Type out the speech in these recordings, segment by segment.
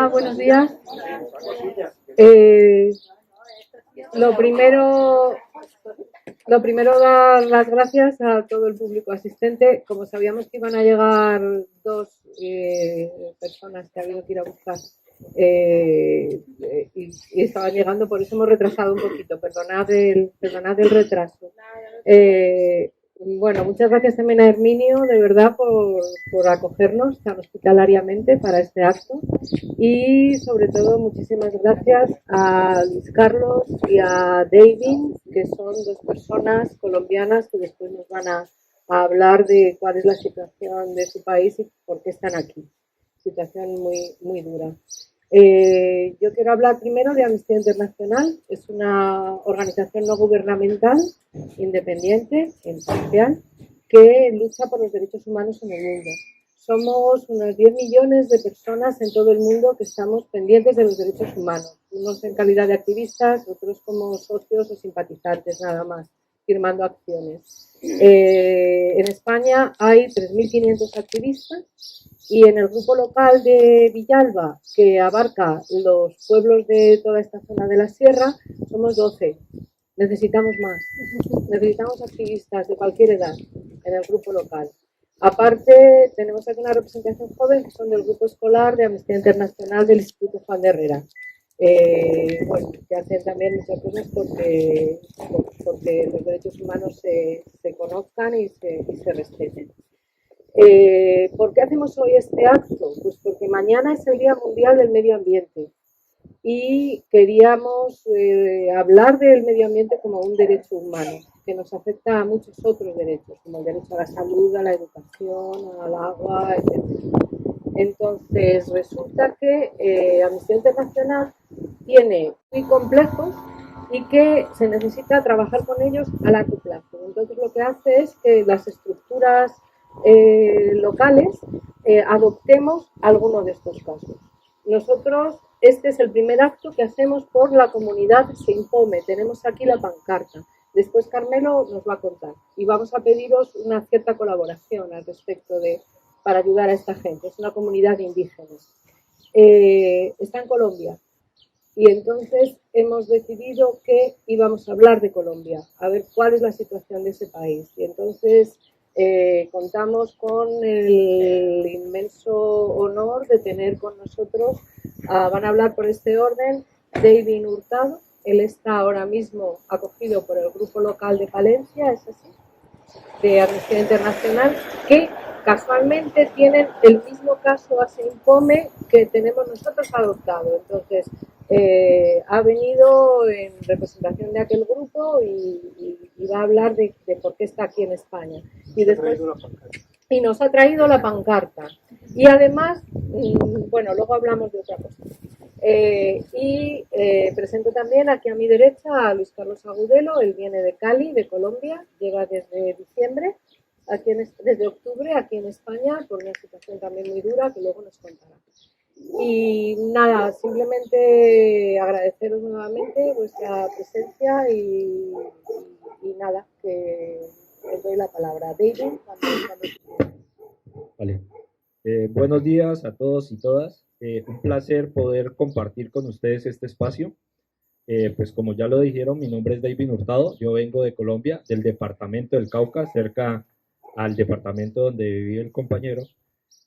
Hola, buenos días. Lo primero, dar las gracias a todo el público asistente. Como sabíamos que iban a llegar dos personas que habían que ir a buscar y estaban llegando, por eso hemos retrasado un poquito. Perdonad el retraso. Bueno, muchas gracias también a Herminio, de verdad, por acogernos tan hospitalariamente para este acto. Y sobre todo, muchísimas gracias a Luis Carlos y a David, que son dos personas colombianas que después nos van a hablar de cuál es la situación de su país y por qué están aquí. Situación muy, muy dura. Yo quiero hablar primero de Amnistía Internacional. Es una organización no gubernamental, independiente, imparcial, que lucha por los derechos humanos en el mundo. Somos unos 10 millones de personas en todo el mundo que estamos pendientes de los derechos humanos, unos en calidad de activistas, otros como socios o simpatizantes nada más, firmando acciones. En España hay 3.500 activistas y en el grupo local de Villalba, que abarca los pueblos de toda esta zona de la sierra, somos 12. Necesitamos más. Necesitamos activistas de cualquier edad en el grupo local. Aparte, tenemos aquí una representación joven que son del grupo escolar de Amnistía Internacional del Instituto Juan de Herrera. Bueno, que hacen también muchas cosas porque los derechos humanos se conozcan y se respeten. ¿Por qué hacemos hoy este acto? Pues porque mañana es el Día Mundial del Medio Ambiente y queríamos hablar del medio ambiente como un derecho humano que nos afecta a muchos otros derechos, como el derecho a la salud, a la educación, al agua, etc. Entonces, resulta que Amnistía Internacional tiene muy complejos y que se necesita trabajar con ellos a largo plazo. Entonces, lo que hace es que las estructuras locales adoptemos alguno de estos casos. Nosotros, este es el primer acto que hacemos por la comunidad Seimpome. Tenemos aquí la pancarta. Después Carmelo nos va a contar y vamos a pediros una cierta colaboración al respecto para ayudar a esta gente. Es una comunidad indígena. Está en Colombia y entonces hemos decidido que íbamos a hablar de Colombia, a ver cuál es la situación de ese país. Y entonces contamos con el inmenso honor de tener con nosotros, van a hablar por este orden, David Hurtado. Él está ahora mismo acogido por el grupo local de Palencia, es así, de Amnistía Internacional, que casualmente tienen el mismo caso a Seimpome que tenemos nosotros adoptado. Entonces, ha venido en representación de aquel grupo y va a hablar de por qué está aquí en España. Y nos ha traído la pancarta. Y además, bueno, luego hablamos de otra cosa. Presento también aquí a mi derecha a Luis Carlos Agudelo. Él viene de Cali, de Colombia, llega desde diciembre, desde octubre aquí en España, por una situación también muy dura que luego nos contará. Y nada, simplemente agradeceros nuevamente vuestra presencia y nada, que os doy la palabra. David, Vale. Buenos días a todos y todas. Un placer poder compartir con ustedes este espacio. Pues como ya lo dijeron, mi nombre es David Hurtado. Yo vengo de Colombia, del departamento del Cauca, cerca al departamento donde vive el compañero.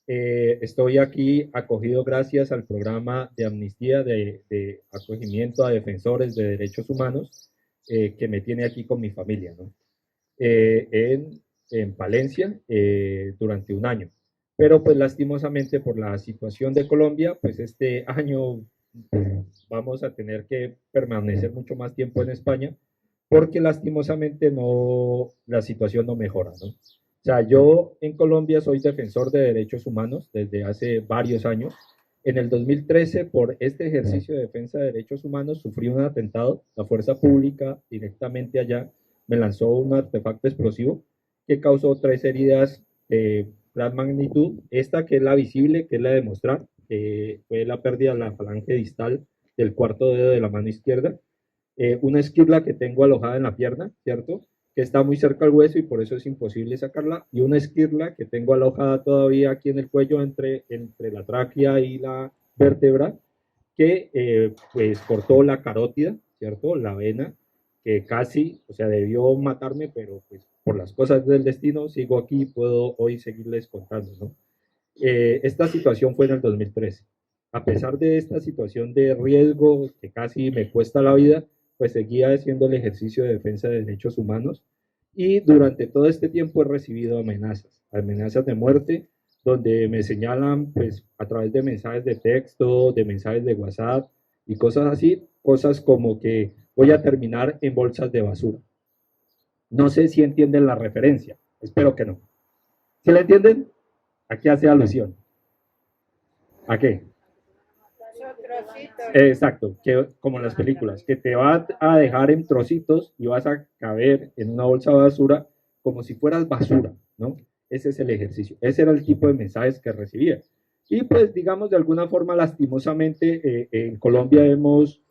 Estoy aquí acogido gracias al programa de amnistía de acogimiento a defensores de derechos humanos que me tiene aquí con mi familia, ¿no? En Palencia durante un año. Pero pues lastimosamente por la situación de Colombia, pues este año vamos a tener que permanecer mucho más tiempo en España porque lastimosamente la situación no mejora, ¿no? O sea, yo en Colombia soy defensor de derechos humanos desde hace varios años. En el 2013, por este ejercicio de defensa de derechos humanos, sufrí un atentado. La fuerza pública directamente allá me lanzó un artefacto explosivo que causó 3 heridas de gran magnitud. Esta que es la visible, que es la de mostrar, fue la pérdida de la falange distal del cuarto dedo de la mano izquierda. Una esquirla que tengo alojada en la pierna, ¿cierto? Que está muy cerca al hueso y por eso es imposible sacarla. Y una esquirla que tengo alojada todavía aquí en el cuello entre la tráquea y la vértebra, que pues cortó la carótida, ¿cierto? La vena, que casi, o sea, debió matarme, pero pues por las cosas del destino sigo aquí y puedo hoy seguirles contando, ¿no? Esta situación fue en el 2013. A pesar de esta situación de riesgo que casi me cuesta la vida, pues seguía haciendo el ejercicio de defensa de derechos humanos y durante todo este tiempo he recibido amenazas de muerte, donde me señalan pues a través de mensajes de texto, de mensajes de WhatsApp y cosas así, cosas como que voy a terminar en bolsas de basura. No sé si entienden la referencia, espero que no. ¿Sí la entienden? Aquí hace alusión. ¿A qué? Exacto, que, como en las películas, que te va a dejar en trocitos y vas a caber en una bolsa de basura como si fueras basura, ¿no? Ese es el ejercicio, ese era el tipo de mensajes que recibía. Y pues digamos de alguna forma lastimosamente en Colombia hemos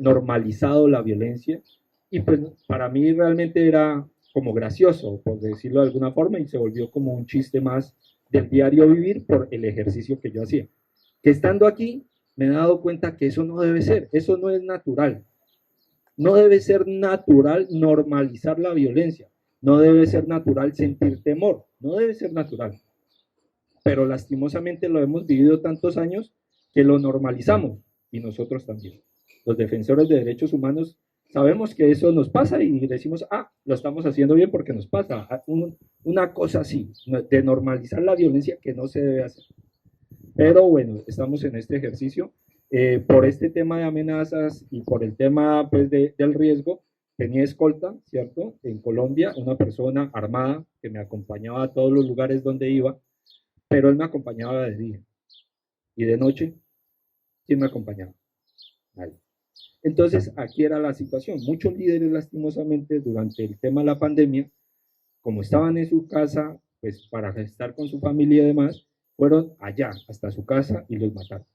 normalizado la violencia y pues para mí realmente era como gracioso, por decirlo de alguna forma, y se volvió como un chiste más del diario vivir por el ejercicio que yo hacía. Que estando aquí me he dado cuenta que eso no debe ser, eso no es natural. No debe ser natural normalizar la violencia, no debe ser natural sentir temor, no debe ser natural. Pero lastimosamente lo hemos vivido tantos años que lo normalizamos y nosotros también. Los defensores de derechos humanos sabemos que eso nos pasa y decimos, lo estamos haciendo bien porque nos pasa. Una cosa así, de normalizar la violencia que no se debe hacer. Pero bueno, estamos en este ejercicio. Por este tema de amenazas y por el tema pues, del riesgo, tenía escolta, ¿cierto? En Colombia, una persona armada que me acompañaba a todos los lugares donde iba, pero él me acompañaba de día. Y de noche, ¿quién me acompañaba? Nadie. Entonces, aquí era la situación. Muchos líderes, lastimosamente, durante el tema de la pandemia, como estaban en su casa, pues para estar con su familia y demás, fueron allá, hasta su casa, y los mataron.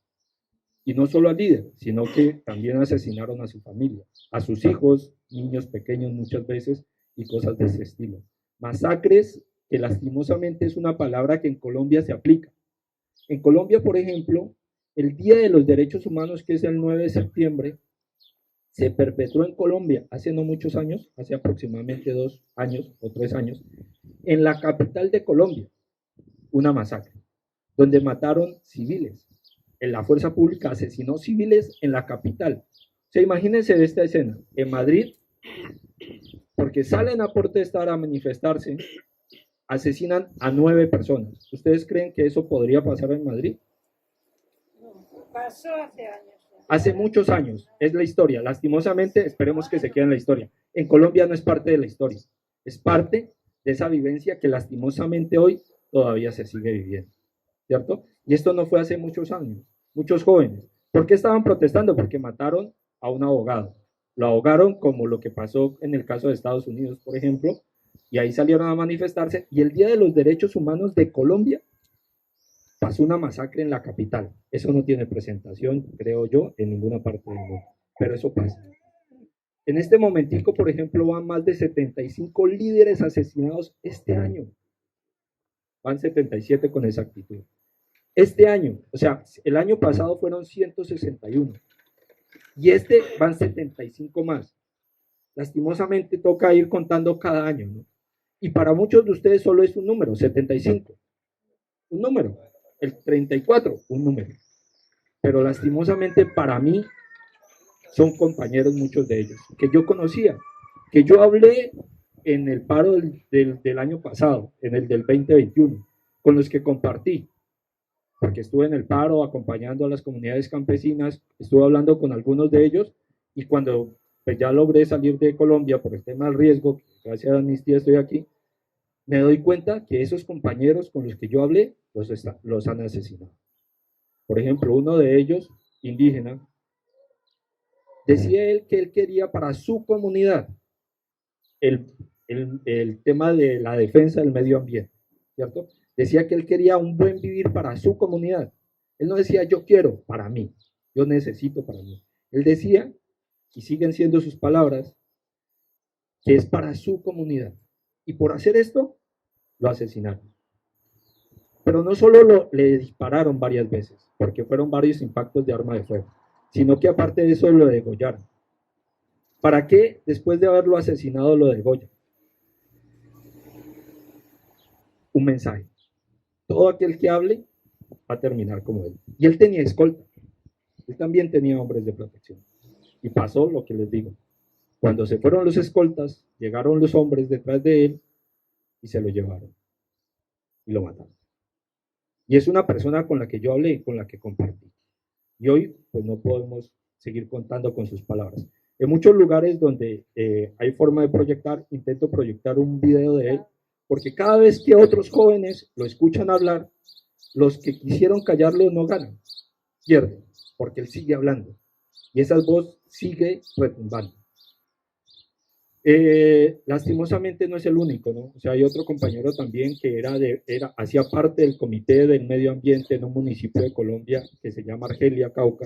Y no solo al líder, sino que también asesinaron a su familia, a sus hijos, niños pequeños muchas veces, y cosas de ese estilo. Masacres, que lastimosamente es una palabra que en Colombia se aplica. En Colombia, por ejemplo, el Día de los Derechos Humanos, que es el 9 de septiembre, se perpetró en Colombia hace no muchos años, hace aproximadamente 2 años o 3 años, en la capital de Colombia, una masacre, donde mataron civiles. En la fuerza pública asesinó civiles en la capital. O sea, imagínense esta escena, en Madrid, porque salen a protestar, a manifestarse, asesinan a 9 personas. ¿Ustedes creen que eso podría pasar en Madrid? Pasó hace años. Hace muchos años, es la historia. Lastimosamente, esperemos que se quede en la historia. En Colombia no es parte de la historia, es parte de esa vivencia que lastimosamente hoy todavía se sigue viviendo, ¿cierto? Y esto no fue hace muchos años, muchos jóvenes. ¿Por qué estaban protestando? Porque mataron a un abogado. Lo ahogaron como lo que pasó en el caso de Estados Unidos, por ejemplo, y ahí salieron a manifestarse. Y el Día de los Derechos Humanos de Colombia pasó una masacre en la capital. Eso no tiene presentación, creo yo, en ninguna parte del mundo, pero eso pasa. En este momentico, por ejemplo, van más de 75 líderes asesinados este año. Van 77 con exactitud. Este año, o sea, el año pasado fueron 161 y este van 75 más. Lastimosamente toca ir contando cada año, ¿no? Y para muchos de ustedes solo es un número, 75. Un número. El 34, un número. Pero lastimosamente para mí son compañeros muchos de ellos, que yo conocía, que yo hablé en el paro del año pasado, en el del 2021, con los que compartí, porque estuve en el paro acompañando a las comunidades campesinas, estuve hablando con algunos de ellos y cuando pues, ya logré salir de Colombia por el tema del riesgo, gracias a Amnistía estoy aquí, me doy cuenta que esos compañeros con los que yo hablé los han asesinado. Por ejemplo, uno de ellos, indígena, decía él que él quería para su comunidad el tema de la defensa del medio ambiente, ¿cierto? Decía que él quería un buen vivir para su comunidad. Él no decía yo quiero para mí, yo necesito para mí. Él decía, y siguen siendo sus palabras, que es para su comunidad. Y por hacer esto, lo asesinaron. Pero no solo le dispararon varias veces, porque fueron varios impactos de arma de fuego, sino que aparte de eso lo degollaron. ¿Para qué después de haberlo asesinado lo degollan? Un mensaje. Todo aquel que hable va a terminar como él. Y él tenía escolta. Él también tenía hombres de protección. Y pasó lo que les digo. Cuando se fueron los escoltas, llegaron los hombres detrás de él y se lo llevaron. Y lo mataron. Y es una persona con la que yo hablé, con la que compartí. Y hoy, pues no podemos seguir contando con sus palabras. En muchos lugares donde hay forma de proyectar, intento proyectar un video de él, porque cada vez que otros jóvenes lo escuchan hablar, los que quisieron callarlo no ganan, pierden, porque él sigue hablando. Y esa voz sigue retumbando. Lastimosamente no es el único, ¿no? O sea, hay otro compañero también que hacía parte del comité del medio ambiente en un municipio de Colombia que se llama Argelia, Cauca,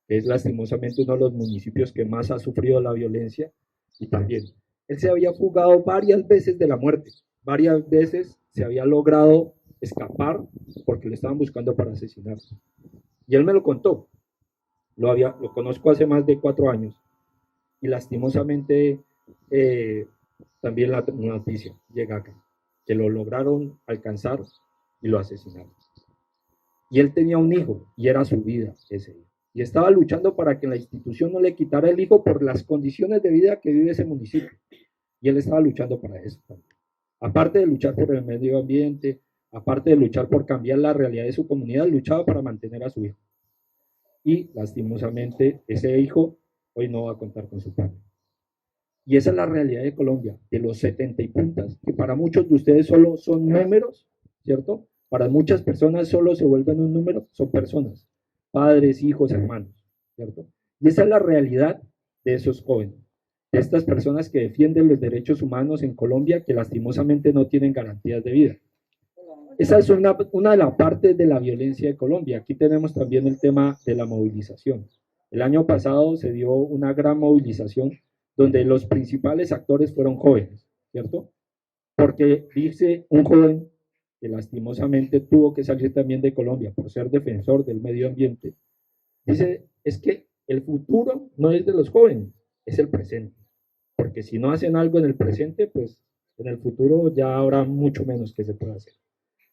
que es lastimosamente uno de los municipios que más ha sufrido la violencia, y también él se había fugado varias veces de la muerte, varias veces se había logrado escapar porque lo estaban buscando para asesinar. Y él me lo contó, lo conozco hace más de 4 años, y lastimosamente también la noticia llega acá, que lo lograron alcanzar y lo asesinaron. Y él tenía un hijo y era su vida ese hijo. Y estaba luchando para que la institución no le quitara el hijo por las condiciones de vida que vive ese municipio. Y él estaba luchando para eso también. Aparte de luchar por el medio ambiente, aparte de luchar por cambiar la realidad de su comunidad, luchaba para mantener a su hijo. Y lastimosamente ese hijo hoy no va a contar con su padre. Y esa es la realidad de Colombia, de los 70 y puntas, que para muchos de ustedes solo son números, ¿cierto? Para muchas personas solo se vuelven un número, son personas, padres, hijos, hermanos, ¿cierto? Y esa es la realidad de esos jóvenes, de estas personas que defienden los derechos humanos en Colombia, que lastimosamente no tienen garantías de vida. Esa es una de las partes de la violencia de Colombia. Aquí tenemos también el tema de la movilización. El año pasado se dio una gran movilización donde los principales actores fueron jóvenes, ¿cierto? Porque dice un joven que lastimosamente tuvo que salir también de Colombia por ser defensor del medio ambiente, dice, es que el futuro no es de los jóvenes, es el presente, porque si no hacen algo en el presente, pues en el futuro ya habrá mucho menos que se pueda hacer.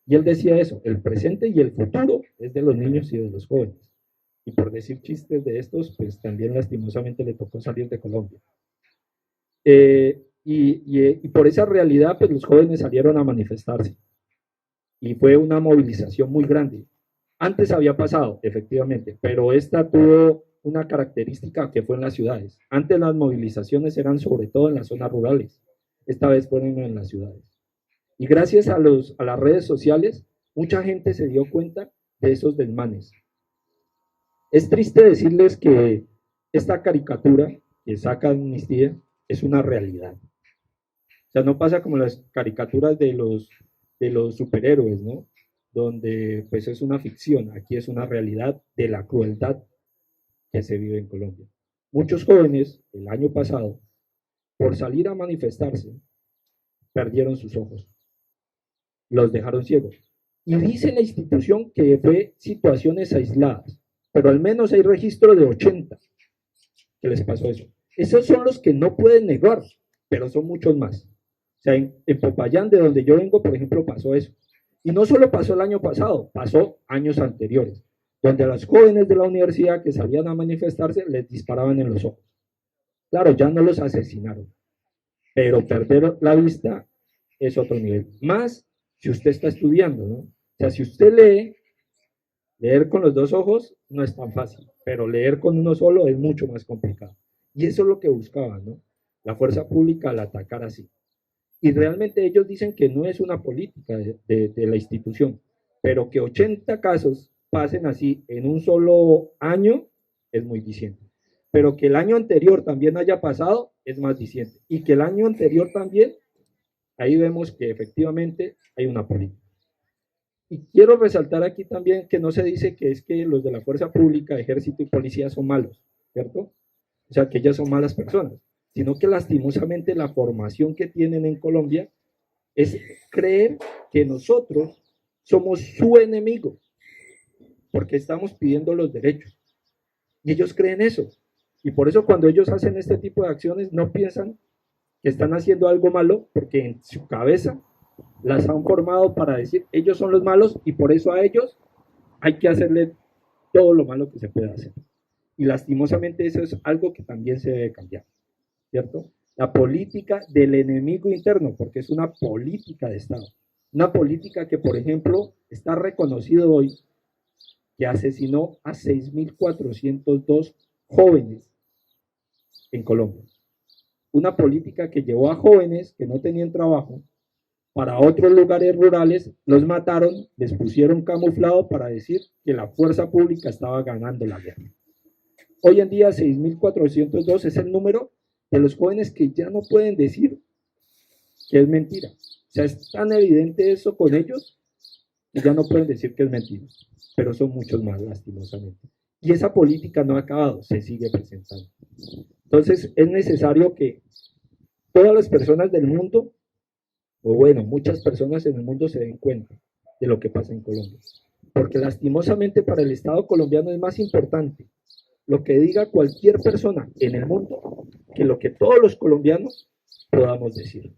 Y él decía eso, el presente y el futuro es de los niños y de los jóvenes. Y por decir chistes de estos, pues también lastimosamente le tocó salir de Colombia. Y por esa realidad, pues los jóvenes salieron a manifestarse. Y fue una movilización muy grande. Antes había pasado, efectivamente, pero esta tuvo una característica que fue en las ciudades. Antes las movilizaciones eran sobre todo en las zonas rurales. Esta vez fueron en las ciudades. Y gracias a las redes sociales, mucha gente se dio cuenta de esos desmanes. Es triste decirles que esta caricatura que saca Amnistía es una realidad. O sea, no pasa como las caricaturas de los superhéroes, ¿no? Donde pues es una ficción, aquí es una realidad de la crueldad que se vive en Colombia. Muchos jóvenes el año pasado, por salir a manifestarse, perdieron sus ojos, los dejaron ciegos. Y dice la institución que fue situaciones aisladas, pero al menos hay registro de 80 que les pasó eso. Esos son los que no pueden negar, pero son muchos más. O sea, en Popayán, de donde yo vengo, por ejemplo, pasó eso. Y no solo pasó el año pasado, pasó años anteriores, donde a los jóvenes de la universidad que salían a manifestarse les disparaban en los ojos. Claro, ya no los asesinaron, pero perder la vista es otro nivel. Más si usted está estudiando, ¿no? O sea, si usted lee, leer con los dos ojos no es tan fácil, pero leer con uno solo es mucho más complicado. Y eso es lo que buscaban, ¿no? La fuerza pública al atacar así. Y realmente ellos dicen que no es una política de la institución, pero que 80 casos pasen así en un solo año es muy diciente. Pero que el año anterior también haya pasado es más diciente. Y que el año anterior también, ahí vemos que efectivamente hay una política. Y quiero resaltar aquí también que no se dice que es que los de la fuerza pública, ejército y policía son malos, ¿cierto? O sea, que ellas son malas personas, sino que lastimosamente la formación que tienen en Colombia es creer que nosotros somos su enemigo, porque estamos pidiendo los derechos. Y ellos creen eso. Y por eso cuando ellos hacen este tipo de acciones no piensan que están haciendo algo malo, porque en su cabeza las han formado para decir ellos son los malos y por eso a ellos hay que hacerle todo lo malo que se pueda hacer. Y lastimosamente eso es algo que también se debe cambiar, ¿cierto? La política del enemigo interno, porque es una política de Estado. Una política que, por ejemplo, está reconocido hoy que asesinó a 6.402 jóvenes en Colombia. Una política que llevó a jóvenes que no tenían trabajo para otros lugares rurales, los mataron, les pusieron camuflado para decir que la fuerza pública estaba ganando la guerra. Hoy en día 6.402 es el número de los jóvenes que ya no pueden decir que es mentira. O sea, es tan evidente eso con ellos que ya no pueden decir que es mentira, pero son muchos más, lastimosamente. Y esa política no ha acabado, se sigue presentando. Entonces es necesario que todas las personas del mundo, o bueno, muchas personas en el mundo se den cuenta de lo que pasa en Colombia. Porque lastimosamente para el Estado colombiano es más importante lo que diga cualquier persona en el mundo que lo que todos los colombianos podamos decir.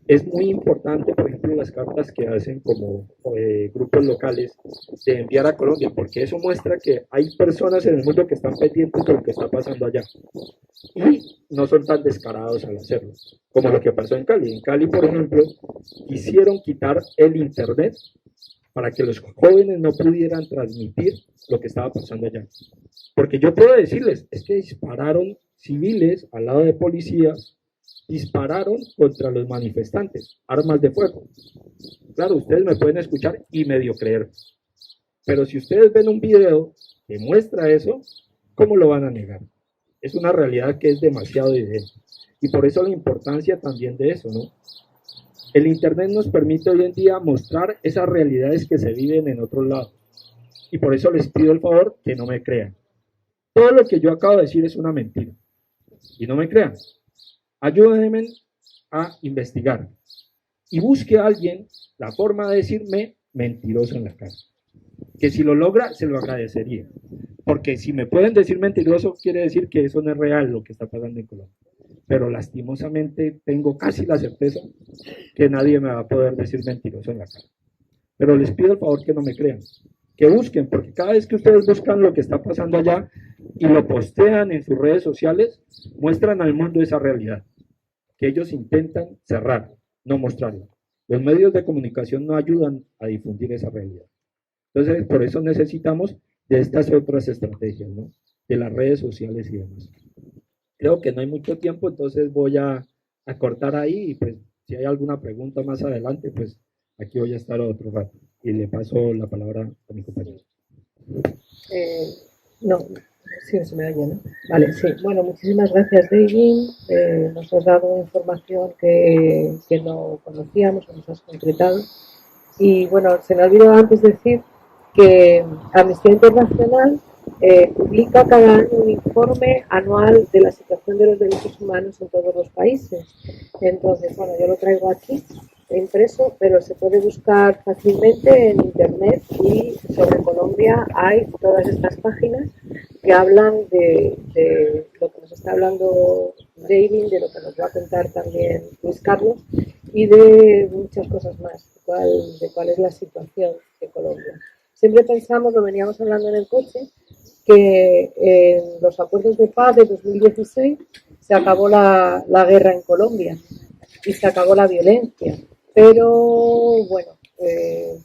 Es muy importante, por ejemplo, las cartas que hacen como grupos locales de enviar a Colombia, porque eso muestra que hay personas en el mundo que están pendientes de lo que está pasando allá y no son tan descarados al hacerlo, como lo que pasó en Cali. En Cali, por ejemplo, quisieron quitar el internet para que los jóvenes no pudieran transmitir lo que estaba pasando allá. Porque yo puedo decirles, es que dispararon civiles al lado de policías, dispararon contra los manifestantes, armas de fuego. Claro, ustedes me pueden escuchar y medio creer, pero si ustedes ven un video que muestra eso, ¿cómo lo van a negar? Es una realidad que es demasiado evidente. Y por eso la importancia también de eso, ¿no? El Internet nos permite hoy en día mostrar esas realidades que se viven en otros lados. Y por eso les pido el favor que no me crean. Todo lo que yo acabo de decir es una mentira. Y no me crean. Ayúdenme a investigar. Y busque a alguien la forma de decirme mentiroso en la cara. Que si lo logra, se lo agradecería. Porque si me pueden decir mentiroso, quiere decir que eso no es real lo que está pasando en Colombia. Pero lastimosamente tengo casi la certeza que nadie me va a poder decir mentiroso en la cara. Pero les pido el favor que no me crean, que busquen, porque cada vez que ustedes buscan lo que está pasando allá y lo postean en sus redes sociales, muestran al mundo esa realidad, que ellos intentan cerrar, no mostrarla. Los medios de comunicación no ayudan a difundir esa realidad. Entonces, por eso necesitamos de estas otras estrategias, ¿no? De las redes sociales y demás. Creo que no hay mucho tiempo, entonces voy a cortar ahí y pues si hay alguna pregunta más adelante, pues aquí voy a estar otro rato. Y le paso la palabra a mi compañero. No, sí, se me oye, ¿no? Vale, sí. Bueno, muchísimas gracias, David. Nos has dado información que no conocíamos, que nos has concretado. Y bueno, se me olvidó antes decir que Amnistía Internacional publica cada año un informe anual de la situación de los derechos humanos en todos los países. Entonces, bueno, yo lo traigo aquí impreso, pero se puede buscar fácilmente en internet y sobre Colombia hay todas estas páginas que hablan de lo que nos está hablando David, de lo que nos va a contar también Luis Carlos y de muchas cosas más, de cuál es la situación de Colombia. Siempre pensamos, lo veníamos hablando en el coche, que en los acuerdos de paz de 2016 se acabó la guerra en Colombia y se acabó la violencia. Pero bueno,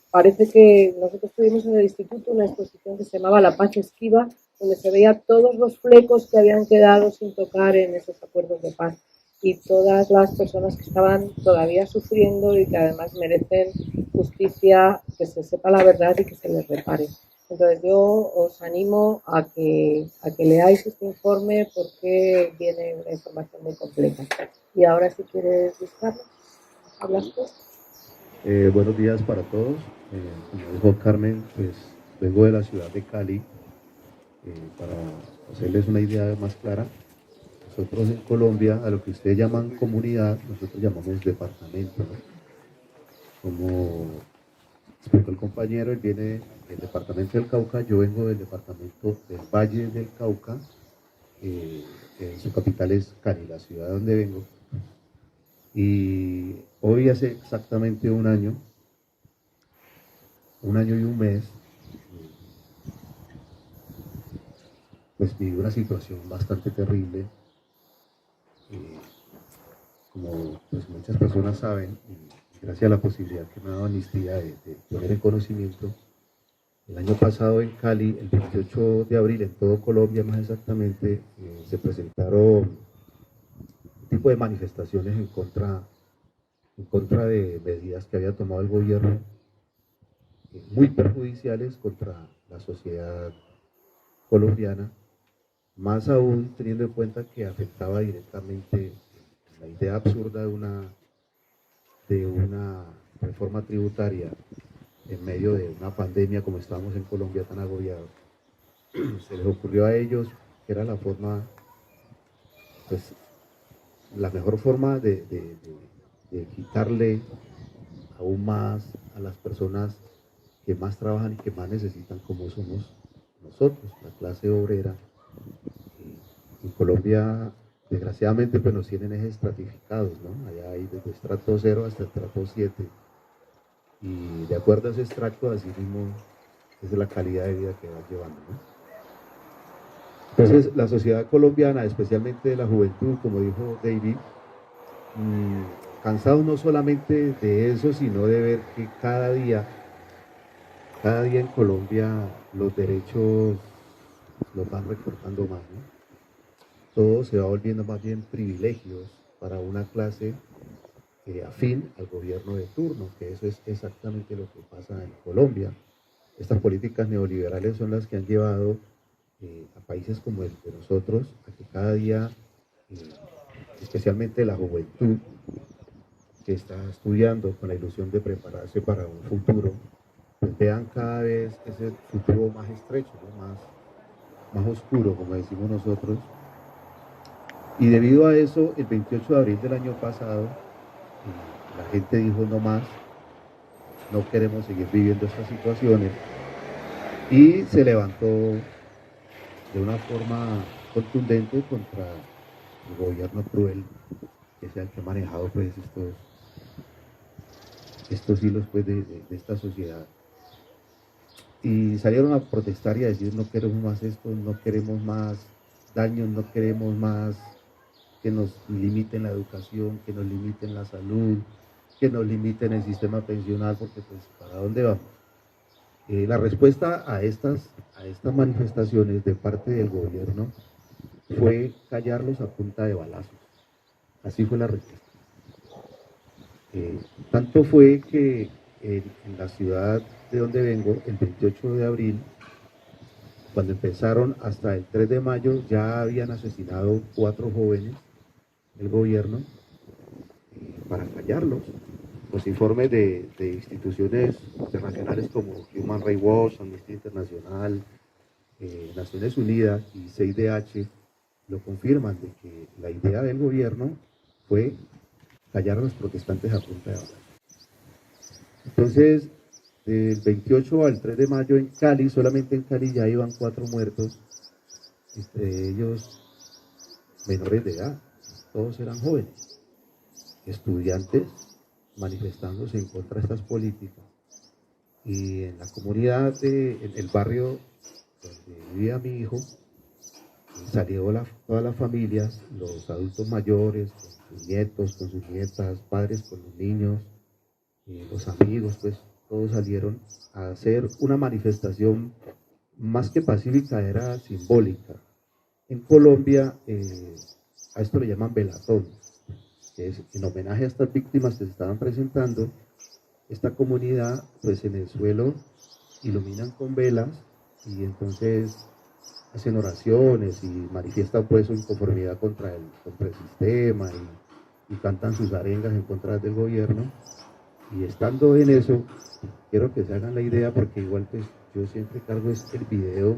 parece que nosotros tuvimos en el instituto una exposición que se llamaba La Paz Esquiva, donde se veía todos los flecos que habían quedado sin tocar en esos acuerdos de paz y todas las personas que estaban todavía sufriendo y que además merecen justicia, que se sepa la verdad y que se les repare. Entonces yo os animo a que leáis este informe porque viene una información muy completa. Y ahora si quieres buscarlo, hablas tú. Buenos días para todos. Como dijo Carmen, pues vengo de la ciudad de Cali. Para hacerles una idea más clara, nosotros en Colombia, a lo que ustedes llaman comunidad, nosotros llamamos departamento, ¿no? Como explicó el compañero, él viene del departamento del Cauca, yo vengo del departamento del Valle del Cauca, su capital es Cali, la ciudad donde vengo, y hoy hace exactamente un año y un mes, pues viví una situación bastante terrible, como pues muchas personas saben, y gracias a la posibilidad que me ha dado Amnistía de poner en conocimiento, el año pasado en Cali, el 28 de abril, en todo Colombia más exactamente, se presentaron un tipo de manifestaciones en contra de medidas que había tomado el gobierno, muy perjudiciales contra la sociedad colombiana, más aún teniendo en cuenta que afectaba directamente la idea absurda de una reforma tributaria en medio de una pandemia como estábamos en Colombia tan agobiados. Se les ocurrió a ellos que era la forma, pues, la mejor forma de quitarle aún más a las personas que más trabajan y que más necesitan, como somos nosotros, la clase obrera. En Colombia, desgraciadamente, pues nos tienen ejes estratificados, ¿no? Allá hay desde estrato 0 hasta estrato 7. Y de acuerdo a ese extracto, así mismo es la calidad de vida que va llevando, ¿no? Entonces, la sociedad colombiana, especialmente la juventud, como dijo David, cansados no solamente de eso, sino de ver que cada día en Colombia los derechos los van recortando más, ¿no? Todo se va volviendo más bien privilegios para una clase afín al gobierno de turno, que eso es exactamente lo que pasa en Colombia. Estas políticas neoliberales son las que han llevado a países como el de nosotros a que cada día, especialmente la juventud que está estudiando con la ilusión de prepararse para un futuro, pues vean cada vez ese futuro más estrecho, ¿no? más oscuro, como decimos nosotros. Y debido a eso, el 28 de abril del año pasado, la gente dijo no más, no queremos seguir viviendo estas situaciones, y se levantó de una forma contundente contra el gobierno cruel, que es el que ha manejado pues estos hilos pues de esta sociedad. Y salieron a protestar y a decir no queremos más esto, no queremos más daños, no queremos más que nos limiten la educación, que nos limiten la salud, que nos limiten el sistema pensional, porque pues ¿para dónde vamos? La respuesta a estas manifestaciones de parte del gobierno fue callarlos a punta de balazos. Así fue la respuesta. Tanto fue que en la ciudad de donde vengo, el 28 de abril, cuando empezaron hasta el 3 de mayo, ya habían asesinado 4 jóvenes del gobierno para callarlos. Los informes de instituciones internacionales como Human Rights Watch, Amnistía Internacional, Naciones Unidas y CIDH lo confirman, de que la idea del gobierno fue callar a los protestantes a punta de balas. Entonces, del 28 al 3 de mayo en Cali, solamente en Cali ya iban 4 muertos, entre ellos menores de edad, todos eran jóvenes, estudiantes manifestándose en contra de estas políticas. Y en la comunidad, en el barrio donde vivía mi hijo, salieron todas las familias, los adultos mayores, con sus nietos, con sus nietas, padres con los niños, los amigos, pues todos salieron a hacer una manifestación más que pacífica, era simbólica. En Colombia a esto le llaman velatón, que es en homenaje a estas víctimas que se estaban presentando. Esta comunidad, pues en el suelo iluminan con velas y entonces hacen oraciones y manifiestan pues su inconformidad contra el sistema, y cantan sus arengas en contra del gobierno. Y estando en eso, quiero que se hagan la idea, porque igual pues yo siempre cargo el video,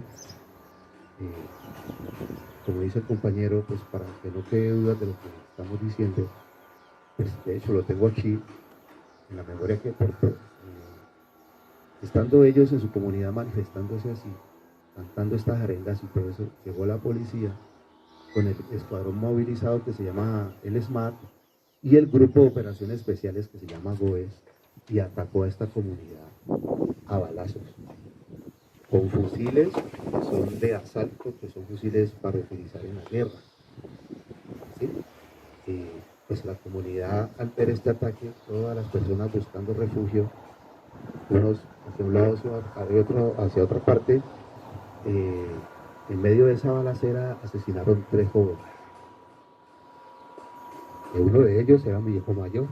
como dice el compañero, pues para que no quede dudas de lo que estamos diciendo. Pues de hecho lo tengo aquí en la memoria que porto. Estando ellos en su comunidad manifestándose así, cantando estas arengas y todo eso, llegó la policía con el escuadrón movilizado que se llama el SMAT y el grupo de operaciones especiales que se llama GOES y atacó a esta comunidad a balazos con fusiles que son de asalto, que son fusiles para utilizar en la guerra. ¿Sí? Pues la comunidad, al ver este ataque, todas las personas buscando refugio, unos hacia un lado, hacia otra parte, en medio de esa balacera asesinaron 3 jóvenes. Uno de ellos era mi hijo mayor.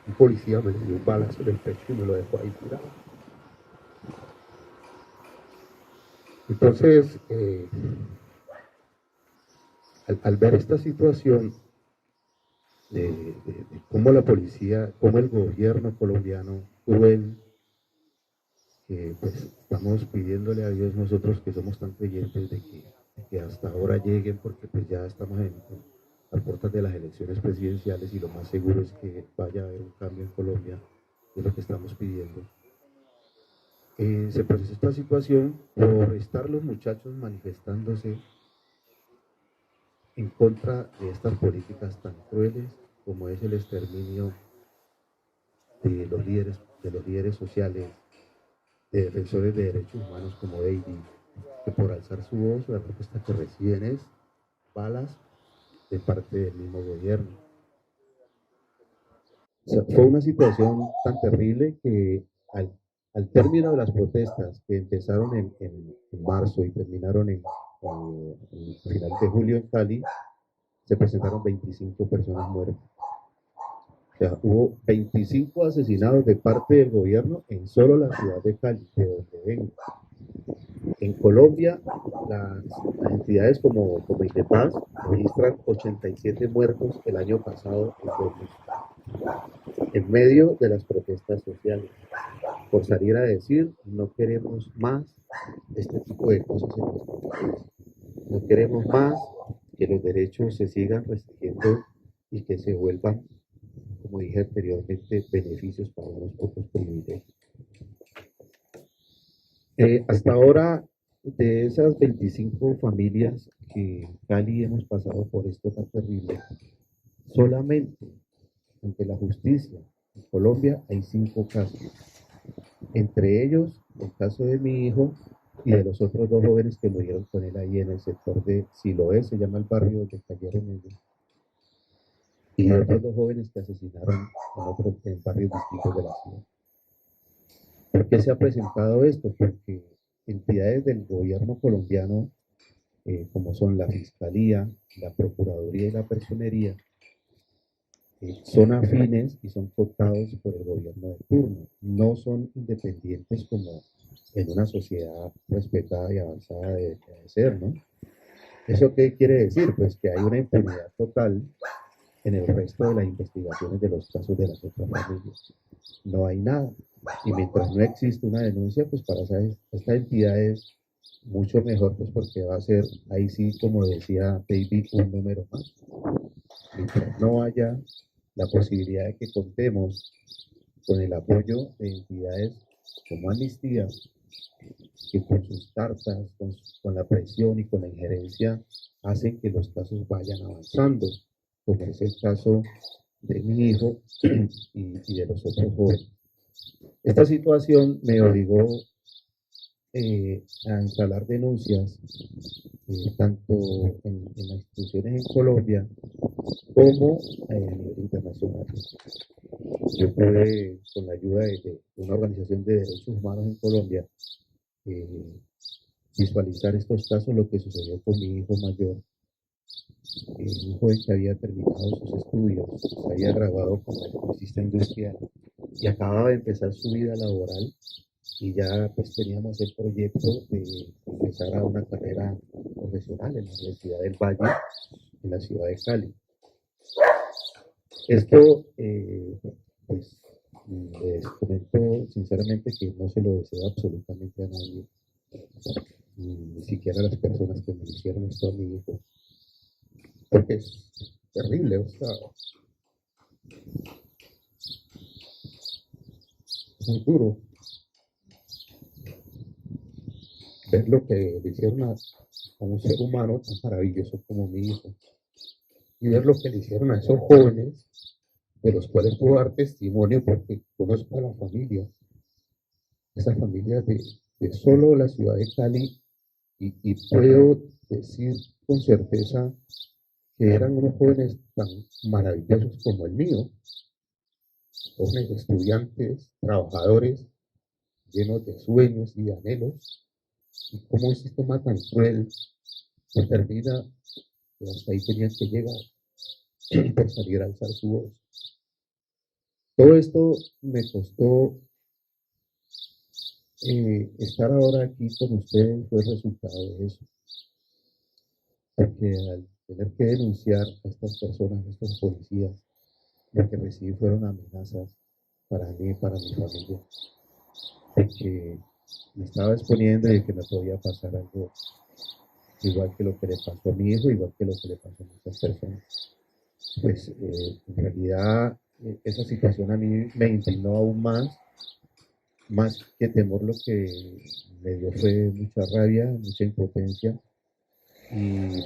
Un policía me dio un balazo en el pecho y me lo dejó ahí tirado. Entonces, al ver esta situación de cómo la policía, cómo el gobierno colombiano cruel, pues estamos pidiéndole a Dios nosotros que somos tan creyentes de que hasta ahora lleguen, porque pues ya estamos en las puertas de las elecciones presidenciales y lo más seguro es que vaya a haber un cambio en Colombia, es lo que estamos pidiendo. Se procesó esta situación por estar los muchachos manifestándose en contra de estas políticas tan crueles como es el exterminio de los líderes sociales, de defensores de derechos humanos como David, que por alzar su voz la respuesta que reciben es balas de parte del mismo gobierno. O sea, fue una situación tan terrible que al término de las protestas que empezaron en marzo y terminaron en final de julio en Cali, se presentaron 25 personas muertas. O sea, hubo 25 asesinados de parte del gobierno en solo la ciudad de Cali, de donde vengo. En Colombia, las entidades como Indepaz registran 87 muertos el año pasado en medio de las protestas sociales, por salir a decir, no queremos más este tipo de cosas en nuestro país. No queremos más que los derechos se sigan restringiendo y que se vuelvan, como dije anteriormente, beneficios para unos pocos privilegios. Hasta ahora, de esas 25 familias que en Cali hemos pasado por esto tan terrible, solamente ante la justicia en Colombia hay 5 casos. Entre ellos, el caso de mi hijo y de los otros 2 jóvenes que murieron con él ahí en el sector de Siloé, se llama el barrio donde cayeron ellos, y de otros 2 jóvenes que asesinaron en barrios distintos de la ciudad. ¿Por qué se ha presentado esto? Porque entidades del gobierno colombiano, como son la Fiscalía, la Procuraduría y la Personería, son afines y son cooptados por el gobierno de turno. No son independientes como en una sociedad respetada y avanzada debe ser, ¿no? ¿Eso qué quiere decir? Pues que hay una impunidad total en el resto de las investigaciones de los casos de las otras familias. No hay nada. Y mientras no existe una denuncia, pues para esta entidad es mucho mejor, pues porque va a ser, ahí sí, como decía David, un número más. Mientras no haya la posibilidad de que contemos con el apoyo de entidades como Amnistía, que con sus cartas, con la presión y con la injerencia, hacen que los casos vayan avanzando, como es el caso de mi hijo y de los otros jóvenes. Esta situación me obligó a instalar denuncias, tanto en las instituciones en Colombia como a nivel internacional. Yo pude, con la ayuda de una organización de derechos humanos en Colombia, visualizar estos casos, lo que sucedió con mi hijo mayor, un joven que había terminado sus estudios, se había graduado como electricista industrial y acababa de empezar su vida laboral y ya pues teníamos el proyecto de empezar a una carrera profesional en la Universidad del Valle, en la ciudad de Cali. Esto, pues, les comento sinceramente que no se lo deseo absolutamente a nadie, ni siquiera a las personas que me hicieron esto a mi hijo, porque es terrible, o sea, muy duro ver lo que le hicieron a un ser humano tan maravilloso como mi hijo y ver lo que le hicieron a esos jóvenes de los cuales puedo dar testimonio porque conozco a la familia, esa familia de solo la ciudad de Cali y puedo decir con certeza que eran unos jóvenes tan maravillosos como el mío, jóvenes estudiantes, trabajadores, llenos de sueños y de anhelos, y cómo un sistema tan cruel determina que hasta ahí tenían que llegar por salir a alzar su voz. Todo esto me costó estar ahora aquí con ustedes, fue el resultado de eso, porque al tener que denunciar a estas personas, a estos policías, lo que recibí fueron amenazas para mí, para mi familia, porque me estaba exponiendo de que me podía pasar algo igual que lo que le pasó a mi hijo, igual que lo que le pasó a muchas personas. Pues en realidad esa situación a mí me indignó aún más que temor. Lo que me dio fue mucha rabia, mucha impotencia,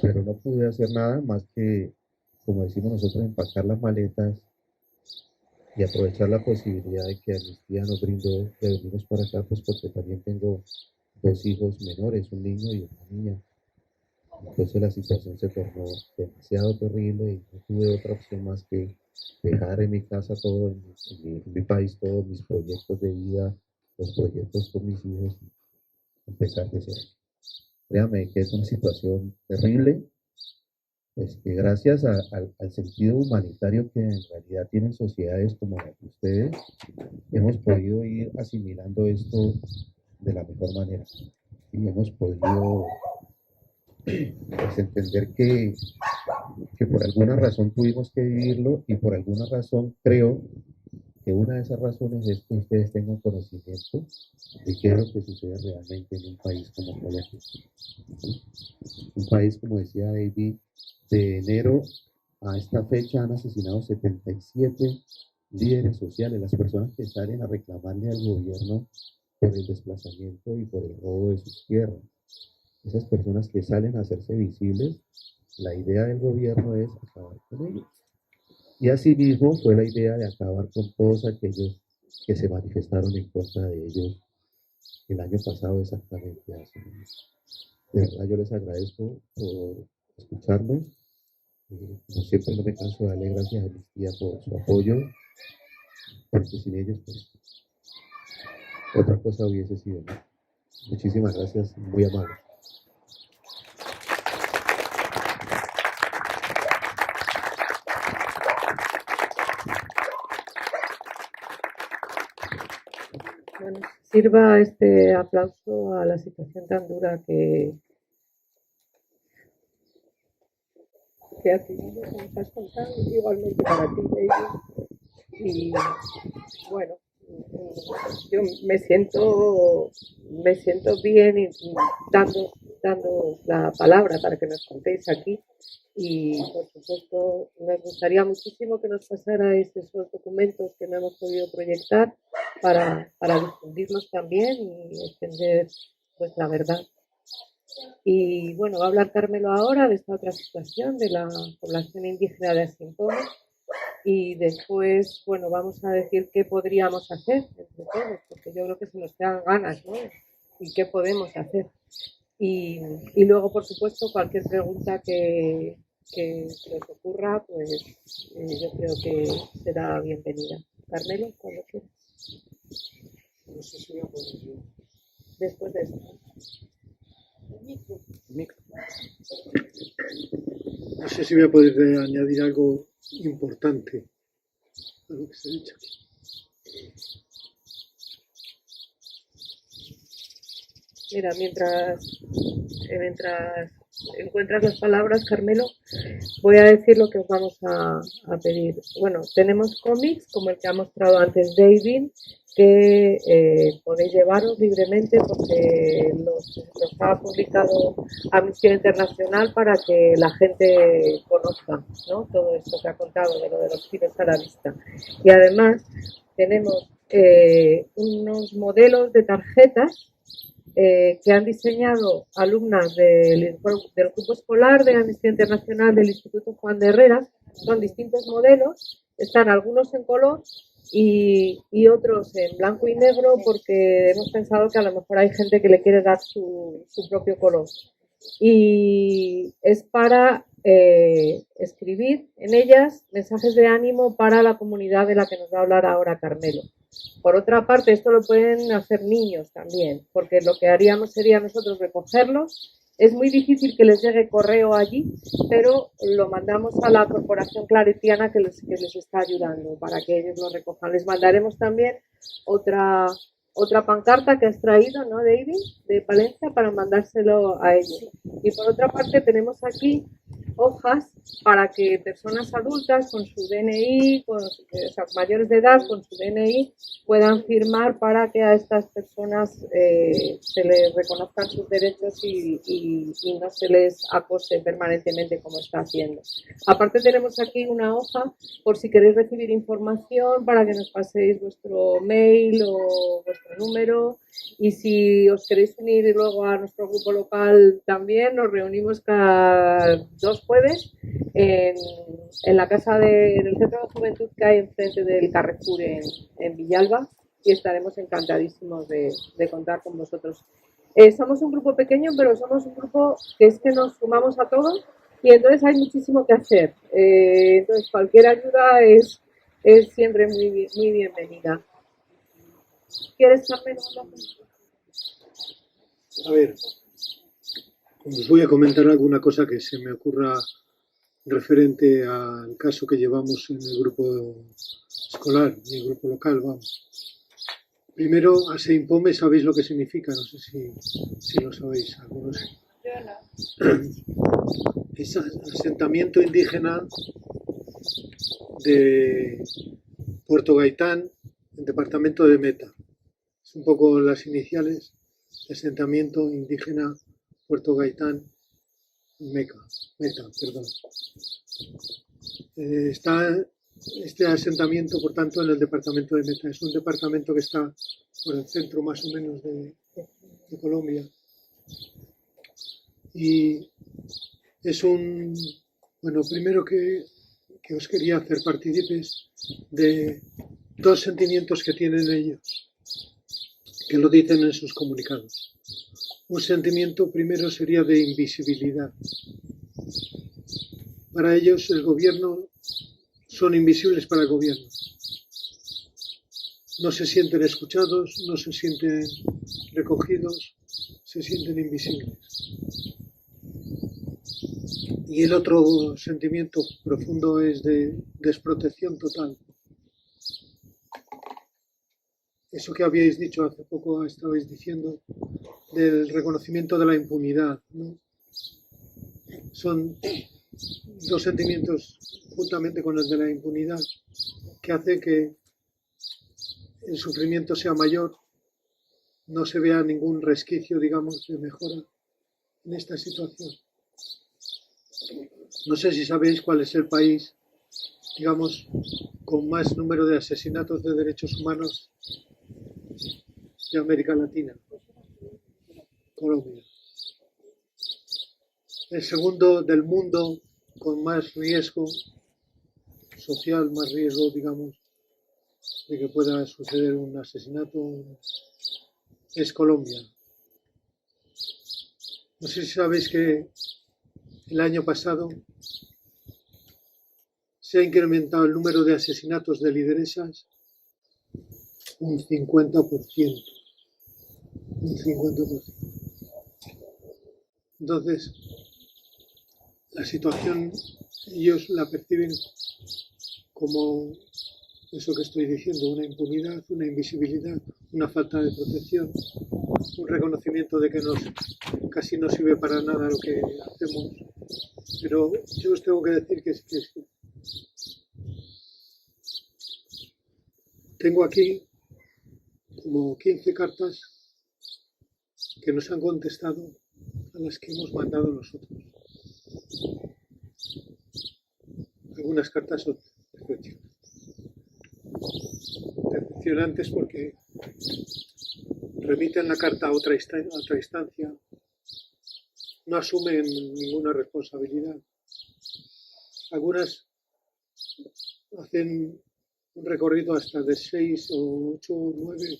pero no pude hacer nada más que, como decimos nosotros, empacar las maletas y aprovechar la posibilidad de que Amnistía nos brindó de venirnos para acá, pues porque también tengo 2 hijos menores, un niño y una niña. Entonces la situación se tornó demasiado terrible y no tuve otra opción más que dejar en mi casa todo, en mi país, todos mis proyectos de vida, los proyectos con mis hijos, y empezar de cero. Créame que es una situación terrible, pues que gracias al sentido humanitario que en realidad tienen sociedades como la de ustedes, hemos podido ir asimilando esto de la mejor manera y hemos podido pues, entender que por alguna razón tuvimos que vivirlo y por alguna razón creo que una de esas razones es que ustedes tengan conocimiento de qué es lo que sucede realmente en un país como Colombia. Un país, como decía David, de enero a esta fecha han asesinado 77 líderes sociales, las personas que salen a reclamarle al gobierno por el desplazamiento y por el robo de sus tierras. Esas personas que salen a hacerse visibles, la idea del gobierno es acabar con ellos. Y asimismo fue la idea de acabar con todos aquellos que se manifestaron en contra de ellos el año pasado exactamente hace un mes. De verdad yo les agradezco por escucharnos. Como siempre no me canso de darle gracias a Amnistía por su apoyo, porque sin ellos pues otra cosa hubiese sido, ¿no? Muchísimas gracias, muy amable. Bueno, sirva este aplauso a la situación tan dura que has vivido, como estás contando, igualmente para ti, David. Y bueno, yo me siento bien y dando la palabra para que nos contéis aquí. Y por supuesto nos gustaría muchísimo que nos pasarais esos documentos que no hemos podido proyectar para difundirlos también y extender pues la verdad. Y bueno, va a hablar Carmelo ahora de esta otra situación de la población indígena de Asincome y después, bueno, vamos a decir qué podríamos hacer entre todos, porque yo creo que se nos quedan ganas, ¿no? Y qué podemos hacer. Y luego, por supuesto, cualquier pregunta que os ocurra, pues yo creo que será bienvenida. Carmelo, cuando quieras. No sé si voy a poder yo. Después de esto. No sé si voy a poder añadir algo importante a lo que se ha dicho aquí. Mira, mientras encuentras las palabras, Carmelo, voy a decir lo que os vamos a pedir. Bueno, tenemos cómics, como el que ha mostrado antes David, que podéis llevaros libremente porque los ha publicado Amnistía Internacional para que la gente conozca, ¿no? Todo esto que ha contado de lo de los tiros a la vista. Y además tenemos unos modelos de tarjetas que han diseñado alumnas del grupo escolar de Amnistía Internacional del Instituto Juan de Herrera. Son distintos modelos, están algunos en color y otros en blanco y negro, porque hemos pensado que a lo mejor hay gente que le quiere dar su propio color. Y es para escribir en ellas mensajes de ánimo para la comunidad de la que nos va a hablar ahora Carmelo. Por otra parte, esto lo pueden hacer niños también, porque lo que haríamos sería nosotros recogerlos. Es muy difícil que les llegue correo allí, pero lo mandamos a la Corporación Claretiana que les está ayudando para que ellos lo recojan. Les mandaremos también otra pancarta que has traído, ¿no, David? De Palencia, para mandárselo a ellos. Y por otra parte tenemos aquí hojas para que personas adultas con su DNI, o sea, mayores de edad con su DNI, puedan firmar para que a estas personas se les reconozcan sus derechos y no se les acose permanentemente como está haciendo. Aparte tenemos aquí una hoja por si queréis recibir información para que nos paséis vuestro mail o vuestro número, y si os queréis unir luego a nuestro grupo local también, nos reunimos cada 2 jueves en la casa en el centro de juventud que hay enfrente del Carrefour en Villalba, y estaremos encantadísimos de contar con vosotros. Somos un grupo pequeño, pero somos un grupo que es que nos sumamos a todos y entonces hay muchísimo que hacer. Entonces cualquier ayuda es siempre muy bienvenida. ¿Quieres saber? A ver, os voy a comentar alguna cosa que se me ocurra referente al caso que llevamos en el grupo escolar, en el grupo local, vamos. Primero, Aseimpome, ¿sabéis lo que significa? No sé si lo sabéis algunos. Es asentamiento indígena de Puerto Gaitán, en departamento de Meta. Es un poco las iniciales de asentamiento indígena Puerto Gaitán, Meta, perdón. Está este asentamiento, por tanto, en el departamento de Meta. Es un departamento que está por el centro más o menos de Colombia. Y es bueno, primero que os quería hacer partícipes de 2 sentimientos que tienen ellos, que lo dicen en sus comunicados. Un sentimiento primero sería de invisibilidad. Para ellos el gobierno son invisibles para el gobierno. No se sienten escuchados, no se sienten recogidos, se sienten invisibles. Y el otro sentimiento profundo es de desprotección total. Eso que habíais dicho hace poco, estabais diciendo, del reconocimiento de la impunidad, ¿no? Son 2 sentimientos, juntamente con el de la impunidad, que hace que el sufrimiento sea mayor, no se vea ningún resquicio, digamos, de mejora en esta situación. No sé si sabéis cuál es el país, digamos, con más número de asesinatos de derechos humanos de América Latina. Colombia. El segundo del mundo con más riesgo social, más riesgo, digamos, de que pueda suceder un asesinato, es Colombia. No sé si sabéis que el año pasado se ha incrementado el número de asesinatos de lideresas un 50%. Un 50%. Entonces, la situación ellos la perciben como eso que estoy diciendo, una impunidad, una invisibilidad, una falta de protección, un reconocimiento de que casi no sirve para nada lo que hacemos. Pero yo os tengo que decir que tengo aquí como 15 cartas que nos han contestado a las que hemos mandado nosotros. Algunas cartas son excepcionales. decepcionantes porque remiten la carta a otra instancia, no asumen ninguna responsabilidad. Algunas hacen un recorrido hasta de 6 o 8 o 9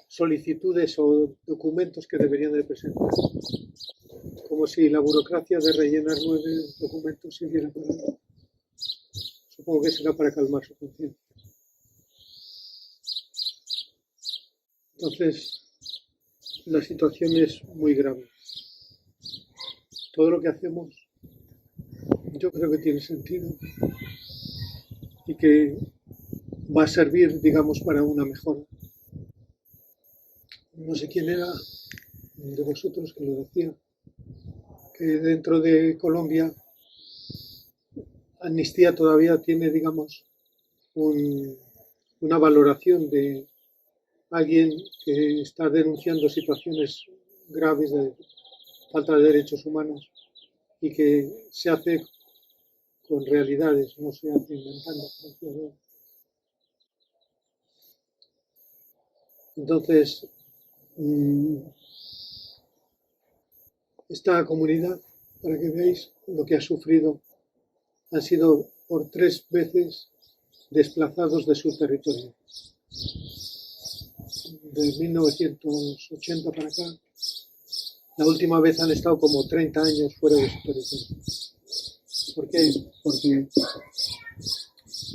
solicitudes o documentos que deberían de presentar. Como si la burocracia de rellenar 9 documentos sirviera para algo. Supongo que será para calmar su conciencia. Entonces, la situación es muy grave. Todo lo que hacemos, yo creo que tiene sentido y que va a servir, digamos, para una mejora. No sé quién era de vosotros que lo decía, que dentro de Colombia Amnistía todavía tiene, digamos, una valoración de alguien que está denunciando situaciones graves de falta de derechos humanos y que se hace con realidades, no se hace inventando. Entonces, esta comunidad, para que veáis lo que ha sufrido, han sido por 3 veces desplazados de su territorio. De 1980 para acá, la última vez han estado como 30 años fuera de su territorio. ¿Por qué? Porque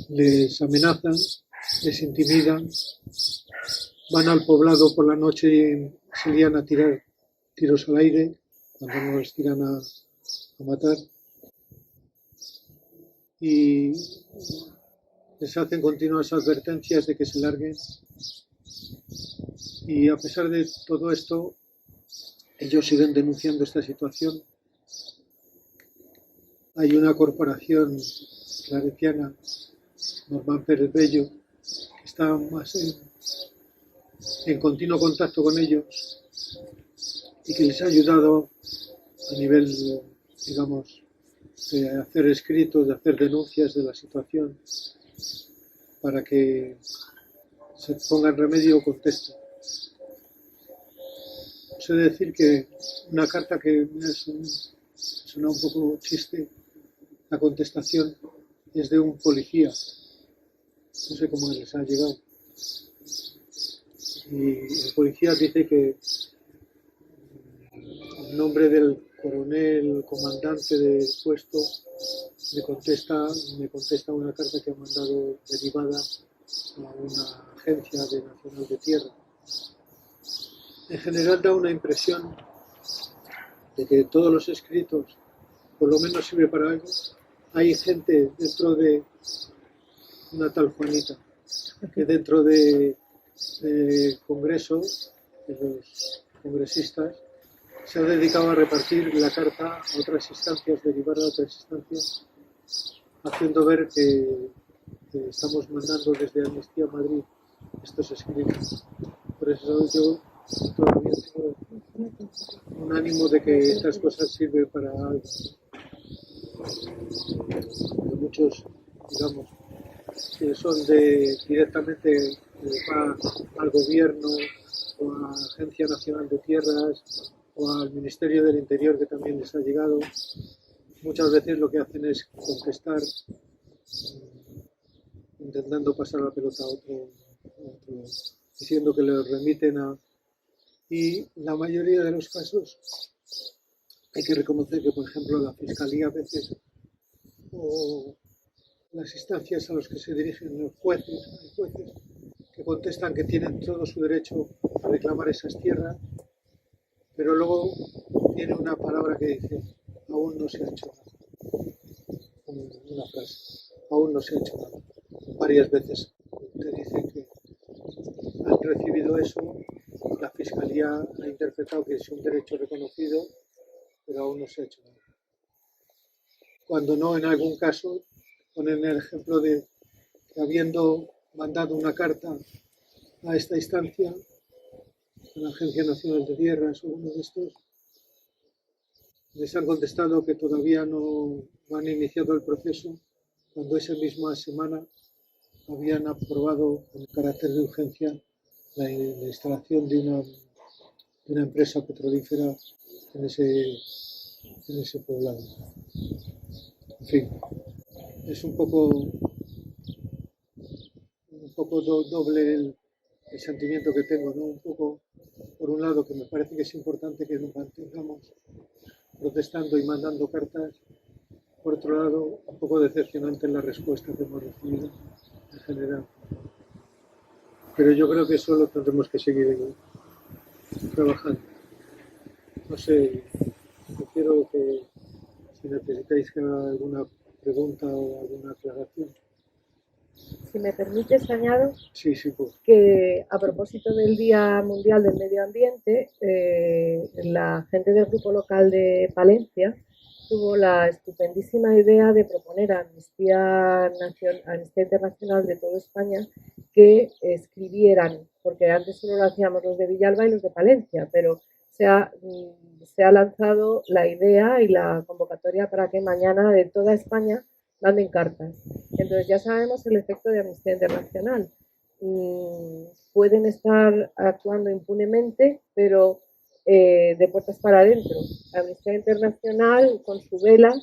les amenazan, les intimidan, van al poblado por la noche y se lían a tirar tiros al aire cuando no les tiran a matar. Y les hacen continuas advertencias de que se larguen. Y a pesar de todo esto, ellos siguen denunciando esta situación. Hay una corporación claretiana, Norman Pérez Bello, que está más en continuo contacto con ellos y que les ha ayudado a nivel, digamos, de hacer escritos, de hacer denuncias de la situación para que se ponga en remedio o contexto. Os he de decir que una carta que me suena un poco chiste, la contestación es de un policía, no sé cómo les ha llegado, y el policía dice que en nombre del coronel, comandante del puesto, me contesta una carta que ha mandado derivada a una agencia nacional de tierra. En general da una impresión de que todos los escritos, por lo menos sirve para algo. Hay gente dentro de una tal Juanita, que dentro de Congreso, de los congresistas, se ha dedicado a repartir la carta a otras instancias, derivar a otras instancias, haciendo ver que estamos mandando desde Amnistía Madrid estos escritos. Por eso yo todavía tengo un ánimo de que estas cosas sirven para algo. De muchos, digamos, que son directamente al gobierno o a la Agencia Nacional de Tierras o al Ministerio del Interior, que también les ha llegado. Muchas veces lo que hacen es contestar intentando pasar la pelota a otro, diciendo que le remiten a... Y la mayoría de los casos hay que reconocer que, por ejemplo, la Fiscalía a veces o las instancias a las que se dirigen los jueces, hay jueces que contestan que tienen todo su derecho a reclamar esas tierras, pero luego tiene una palabra que dice, aún no se ha hecho nada. Una frase, aún no se ha hecho nada. Varias veces te dicen que han recibido eso, la Fiscalía ha interpretado que es un derecho reconocido, pero aún no se ha hecho nada. Cuando no, en algún caso, ponen el ejemplo de que habiendo mandado una carta a esta instancia, a la Agencia Nacional de Tierras o uno de estos, les han contestado que todavía no han iniciado el proceso, cuando esa misma semana habían aprobado con carácter de urgencia la instalación de una empresa petrolífera en ese poblado. En fin, es un poco doble el sentimiento que tengo, ¿no? Un poco, por un lado, que me parece que es importante que nos mantengamos protestando y mandando cartas. Por otro lado, un poco decepcionante en la respuesta que hemos recibido en general. Pero yo creo que eso lo tendremos que seguir trabajando. No sé, quiero que si necesitáis que haga alguna pregunta o alguna aclaración. Si me permites, añado Sí, pues. que a propósito del Día Mundial del Medio Ambiente, la gente del grupo local de Palencia tuvo la estupendísima idea de proponer a Amnistía Internacional de toda España que escribieran, porque antes solo lo hacíamos los de Villalba y los de Palencia, pero se ha lanzado la idea y la convocatoria para que mañana de toda España manden cartas. Entonces ya sabemos el efecto de Amnistía Internacional. Pueden estar actuando impunemente, pero de puertas para adentro. Amnistía Internacional, con su vela,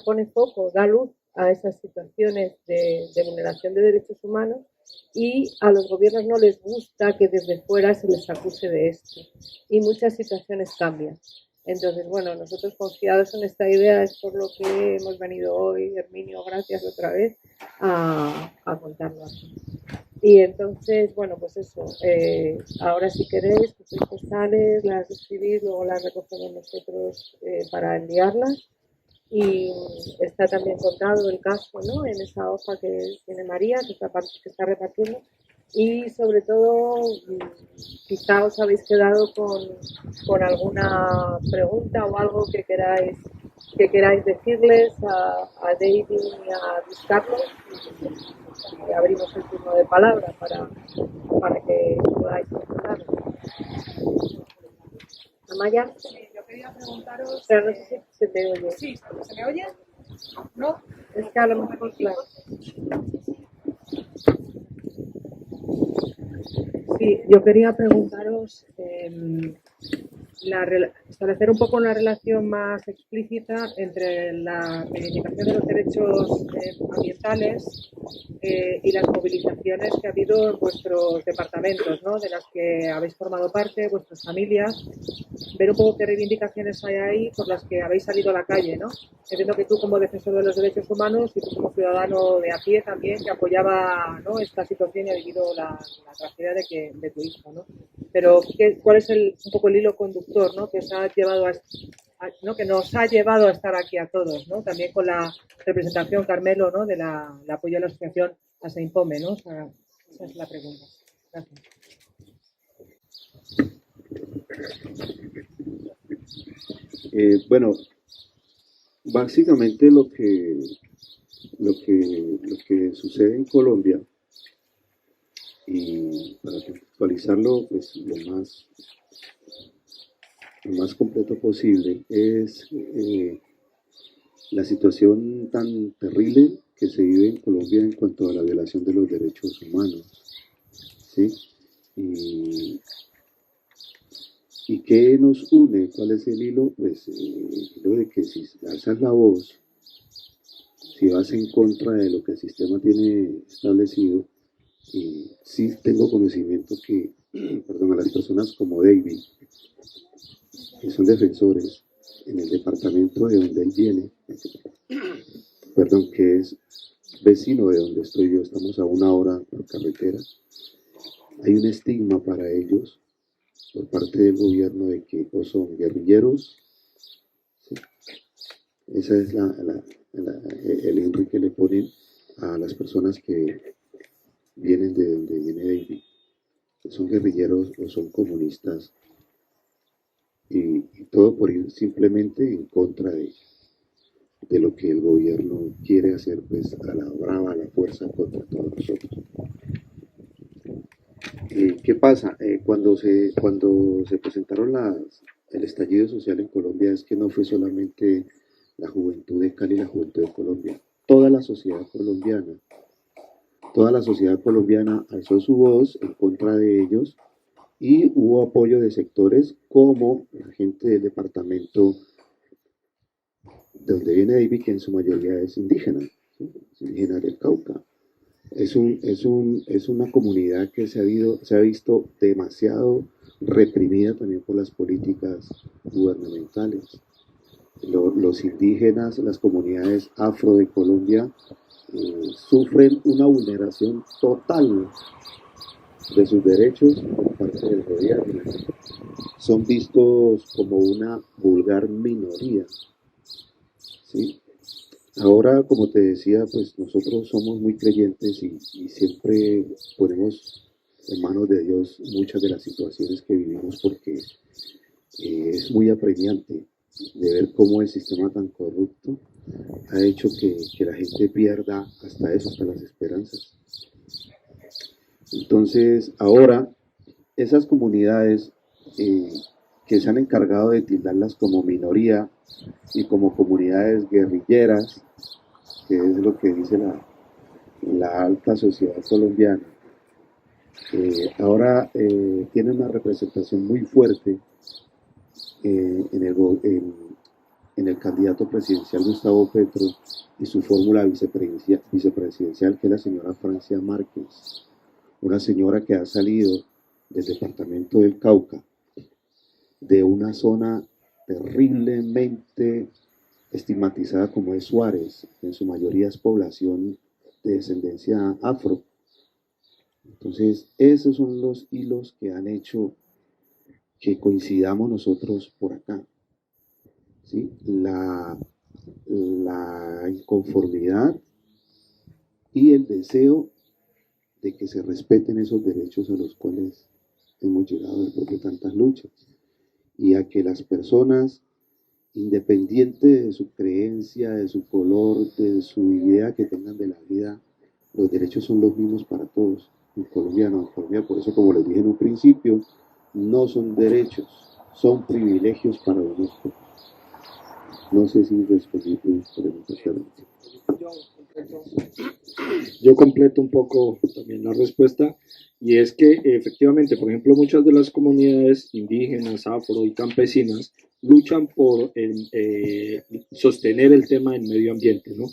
pone foco, da luz a esas situaciones de vulneración de derechos humanos, y a los gobiernos no les gusta que desde fuera se les acuse de esto. Y muchas situaciones cambian. Entonces, bueno, nosotros confiados en esta idea es por lo que hemos venido hoy, Herminio, gracias otra vez, a contarlo aquí. Y entonces, bueno, pues eso, ahora si queréis, pues postales, las escribís, luego las recogemos nosotros para enviarlas. Y está también contado el caso, ¿no?, en esa hoja que tiene María, que está repartiendo. Y sobre todo, quizá os habéis quedado con alguna pregunta o algo que queráis decirles a David y a Luis Carlos. Y abrimos el turno de palabra para que podáis contestar. Amaya. Sí, yo quería preguntaros. Pero no sé si se te oye. Sí, ¿se me oye? ¿No? Es que a lo mejor, claro. Sí, yo quería preguntaros establecer un poco una relación más explícita entre la reivindicación de los derechos ambientales y las movilizaciones que ha habido en vuestros departamentos, ¿no?, de las que habéis formado parte, vuestras familias. Ver un poco qué reivindicaciones hay ahí por las que habéis salido a la calle, ¿no? Entiendo que tú como defensor de los derechos humanos y tú como ciudadano de a pie también que apoyaba, ¿no?, esta situación y ha vivido la tragedia de tu hijo, ¿no? Pero ¿cuál es un poco el hilo conductor, ¿no?, que os ha llevado ¿no?, que nos ha llevado a estar aquí a todos, ¿no? También con la representación, Carmelo, ¿no?, del apoyo a la asociación ASEINPOME, ¿no? O sea, esa es la pregunta. Gracias. Bueno, básicamente lo que sucede en Colombia, y para actualizarlo pues lo más completo posible, es la situación tan terrible que se vive en Colombia en cuanto a la violación de los derechos humanos, ¿sí? ¿Y qué nos une? ¿Cuál es el hilo? Pues el hilo de que si alzas la voz, si vas en contra de lo que el sistema tiene establecido, sí tengo conocimiento que, a las personas como David, que son defensores en el departamento de donde él viene, que es vecino de donde estoy yo, estamos a 1 hora por carretera, hay un estigma para ellos por parte del gobierno de que o son guerrilleros, ¿sí? Esa es el INRI que le ponen a las personas que vienen de donde viene David, que son guerrilleros o son comunistas, y todo por ir simplemente en contra de lo que el gobierno quiere hacer, pues a la brava, a la fuerza contra todos nosotros. ¿Qué pasa? Cuando se presentaron el estallido social en Colombia, es que no fue solamente la juventud de Cali, la juventud de Colombia, toda la sociedad colombiana Toda la sociedad colombiana alzó su voz en contra de ellos y hubo apoyo de sectores como la gente del departamento de donde viene David, que en su mayoría es indígena, ¿sí? Es indígena del Cauca. Es una comunidad que se ha visto demasiado reprimida también por las políticas gubernamentales. Los indígenas, las comunidades afro de Colombia sufren una vulneración total de sus derechos por parte del gobierno. Son vistos como una vulgar minoría, ¿sí? Ahora, como te decía, pues nosotros somos muy creyentes y siempre ponemos en manos de Dios muchas de las situaciones que vivimos porque es muy apremiante de ver cómo el sistema tan corrupto ha hecho que la gente pierda hasta eso, hasta las esperanzas. Entonces, ahora, esas comunidades que se han encargado de tildarlas como minoría y como comunidades guerrilleras, que es lo que dice la alta sociedad colombiana, ahora tienen una representación muy fuerte en el candidato presidencial Gustavo Petro y su fórmula vicepresidencial, que es la señora Francia Márquez, una señora que ha salido del departamento del Cauca, de una zona terriblemente estigmatizada como es Suárez, que en su mayoría es población de descendencia afro. Entonces, esos son los hilos que han hecho que coincidamos nosotros por acá, ¿sí? La inconformidad y el deseo de que se respeten esos derechos a los cuales hemos llegado después de tantas luchas, y a que las personas, independiente de su creencia, de su color, de su idea que tengan de la vida, los derechos son los mismos para todos. En Colombia no, en Colombia, por eso, como les dije en un principio, no son derechos, son privilegios para unos pocos. No sé si respondí tu pregunta claramente. Yo completo un poco también la respuesta, y es que efectivamente, por ejemplo, muchas de las comunidades indígenas, afro y campesinas luchan por sostener el tema del medio ambiente, ¿no?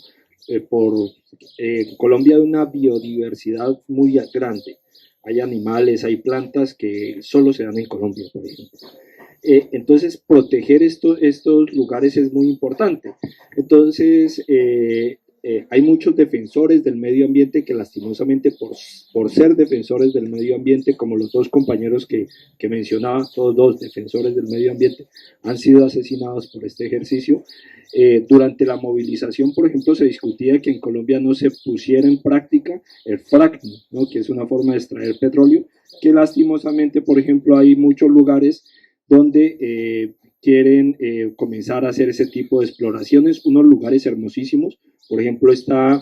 Colombia hay una biodiversidad muy grande, hay animales, hay plantas que solo se dan en Colombia, por ejemplo. Entonces, proteger estos lugares es muy importante. Entonces, hay muchos defensores del medio ambiente que lastimosamente por ser defensores del medio ambiente, como los dos compañeros que mencionaba, todos dos defensores del medio ambiente, han sido asesinados por este ejercicio. Durante la movilización, por ejemplo, se discutía que en Colombia no se pusiera en práctica el fracking, ¿no? Que es una forma de extraer petróleo, que lastimosamente, por ejemplo, hay muchos lugares donde quieren comenzar a hacer ese tipo de exploraciones, unos lugares hermosísimos. Por ejemplo, está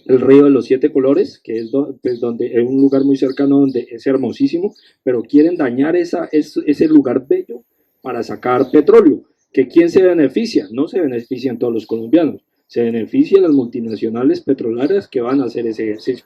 el río de los 7 colores, que es donde es un lugar muy cercano donde es hermosísimo, pero quieren dañar ese lugar bello para sacar petróleo. ¿Que quién se beneficia? No se benefician todos los colombianos, se benefician las multinacionales petroleras que van a hacer ese ejercicio.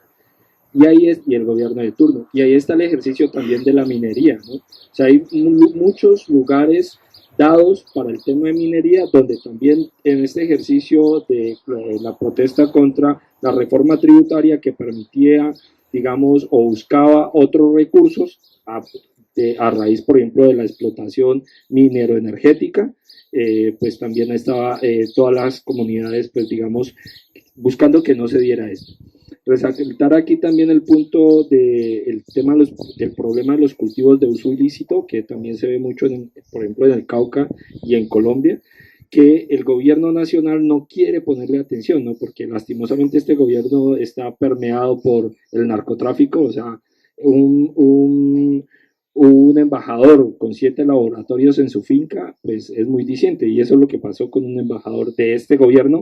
Y el gobierno de turno. Y ahí está el ejercicio también de la minería, ¿no? O sea, hay muchos lugares dados para el tema de minería, donde también en este ejercicio de la protesta contra la reforma tributaria que permitía, digamos, o buscaba otros recursos a raíz, por ejemplo, de la explotación mineroenergética, pues también estaba todas las comunidades, pues digamos, buscando que no se diera esto. Resaltar aquí también el punto del tema del problema de los cultivos de uso ilícito, que también se ve mucho, por ejemplo, en el Cauca y en Colombia, que el gobierno nacional no quiere ponerle atención, ¿no? Porque lastimosamente este gobierno está permeado por el narcotráfico, o sea, un embajador con 7 laboratorios en su finca, pues es muy diciente, y eso es lo que pasó con un embajador de este gobierno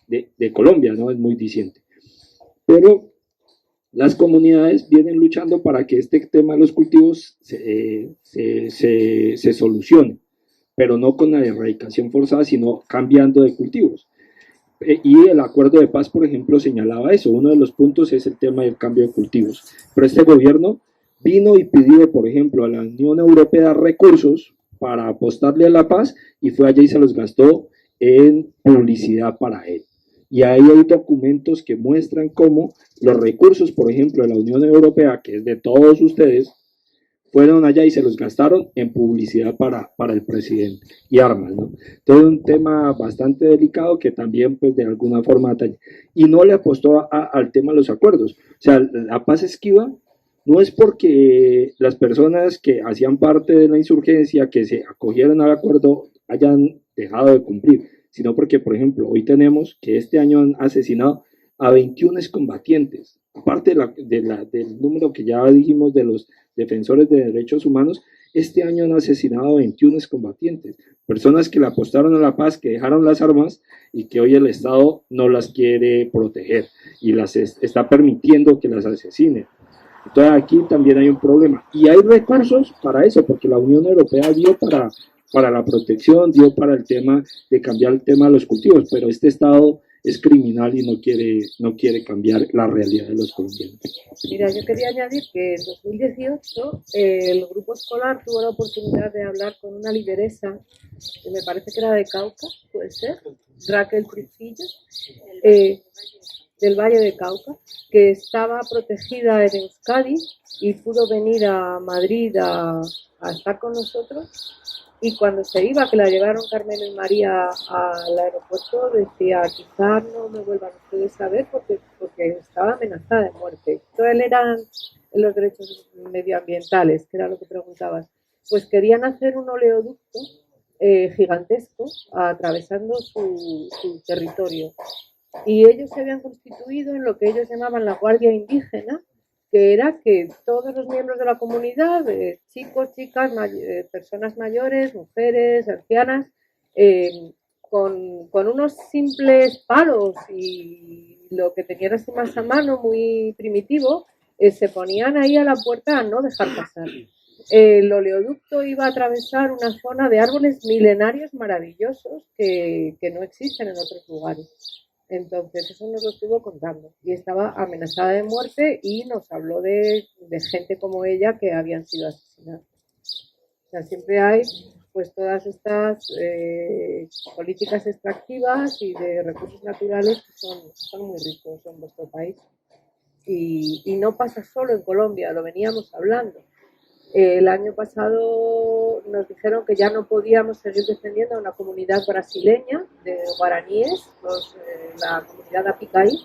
de Colombia, ¿no? Es muy diciente. Pero las comunidades vienen luchando para que este tema de los cultivos se solucione, pero no con la erradicación forzada, sino cambiando de cultivos. Y el acuerdo de paz, por ejemplo, señalaba eso. Uno de los puntos es el tema del cambio de cultivos. Pero este gobierno vino y pidió, por ejemplo, a la Unión Europea recursos para apostarle a la paz y fue allá y se los gastó en publicidad para él. Y ahí hay documentos que muestran cómo los recursos, por ejemplo, de la Unión Europea, que es de todos ustedes, fueron allá y se los gastaron en publicidad para el presidente y armas, ¿no? Todo un tema bastante delicado que también, pues, de alguna forma atañe. Y no le apostó al tema de los acuerdos. O sea, la paz esquiva no es porque las personas que hacían parte de la insurgencia, que se acogieron al acuerdo, hayan dejado de cumplir, sino porque, por ejemplo, hoy tenemos que este año han asesinado a 21 excombatientes, aparte del número que ya dijimos de los defensores de derechos humanos. Este año han asesinado a 21 excombatientes, personas que le apostaron a la paz, que dejaron las armas y que hoy el Estado no las quiere proteger y las está permitiendo que las asesinen. Entonces aquí también hay un problema y hay recursos para eso, porque la Unión Europea dio para la protección, dio para el tema de cambiar el tema de los cultivos, pero este Estado es criminal y no quiere cambiar la realidad de los colombianos. Mira, yo quería añadir que en 2018 el grupo escolar tuvo la oportunidad de hablar con una lideresa, que me parece que era de Cauca, puede ser, Raquel Trujillo, del Valle de Cauca, que estaba protegida en Euskadi y pudo venir a Madrid a estar con nosotros. Y cuando se iba, que la llevaron Carmelo y María al aeropuerto, decía, quizás no me vuelvan ustedes a ver porque estaba amenazada de muerte. Entonces eran los derechos medioambientales, que era lo que preguntabas. Pues querían hacer un oleoducto gigantesco atravesando su territorio. Y ellos se habían constituido en lo que ellos llamaban la Guardia Indígena, que era que todos los miembros de la comunidad, chicos, chicas, personas mayores, mujeres, ancianas, con unos simples palos y lo que tenían así más a mano, muy primitivo, se ponían ahí a la puerta a no dejar pasar. El oleoducto iba a atravesar una zona de árboles milenarios maravillosos que no existen en otros lugares. Entonces eso nos lo estuvo contando y estaba amenazada de muerte y nos habló de gente como ella que habían sido asesinadas. O sea, siempre hay pues todas estas políticas extractivas y de recursos naturales que son muy ricos en vuestro país. Y no pasa solo en Colombia, lo veníamos hablando. El año pasado nos dijeron que ya no podíamos seguir defendiendo a una comunidad brasileña de guaraníes, la comunidad Apicaí,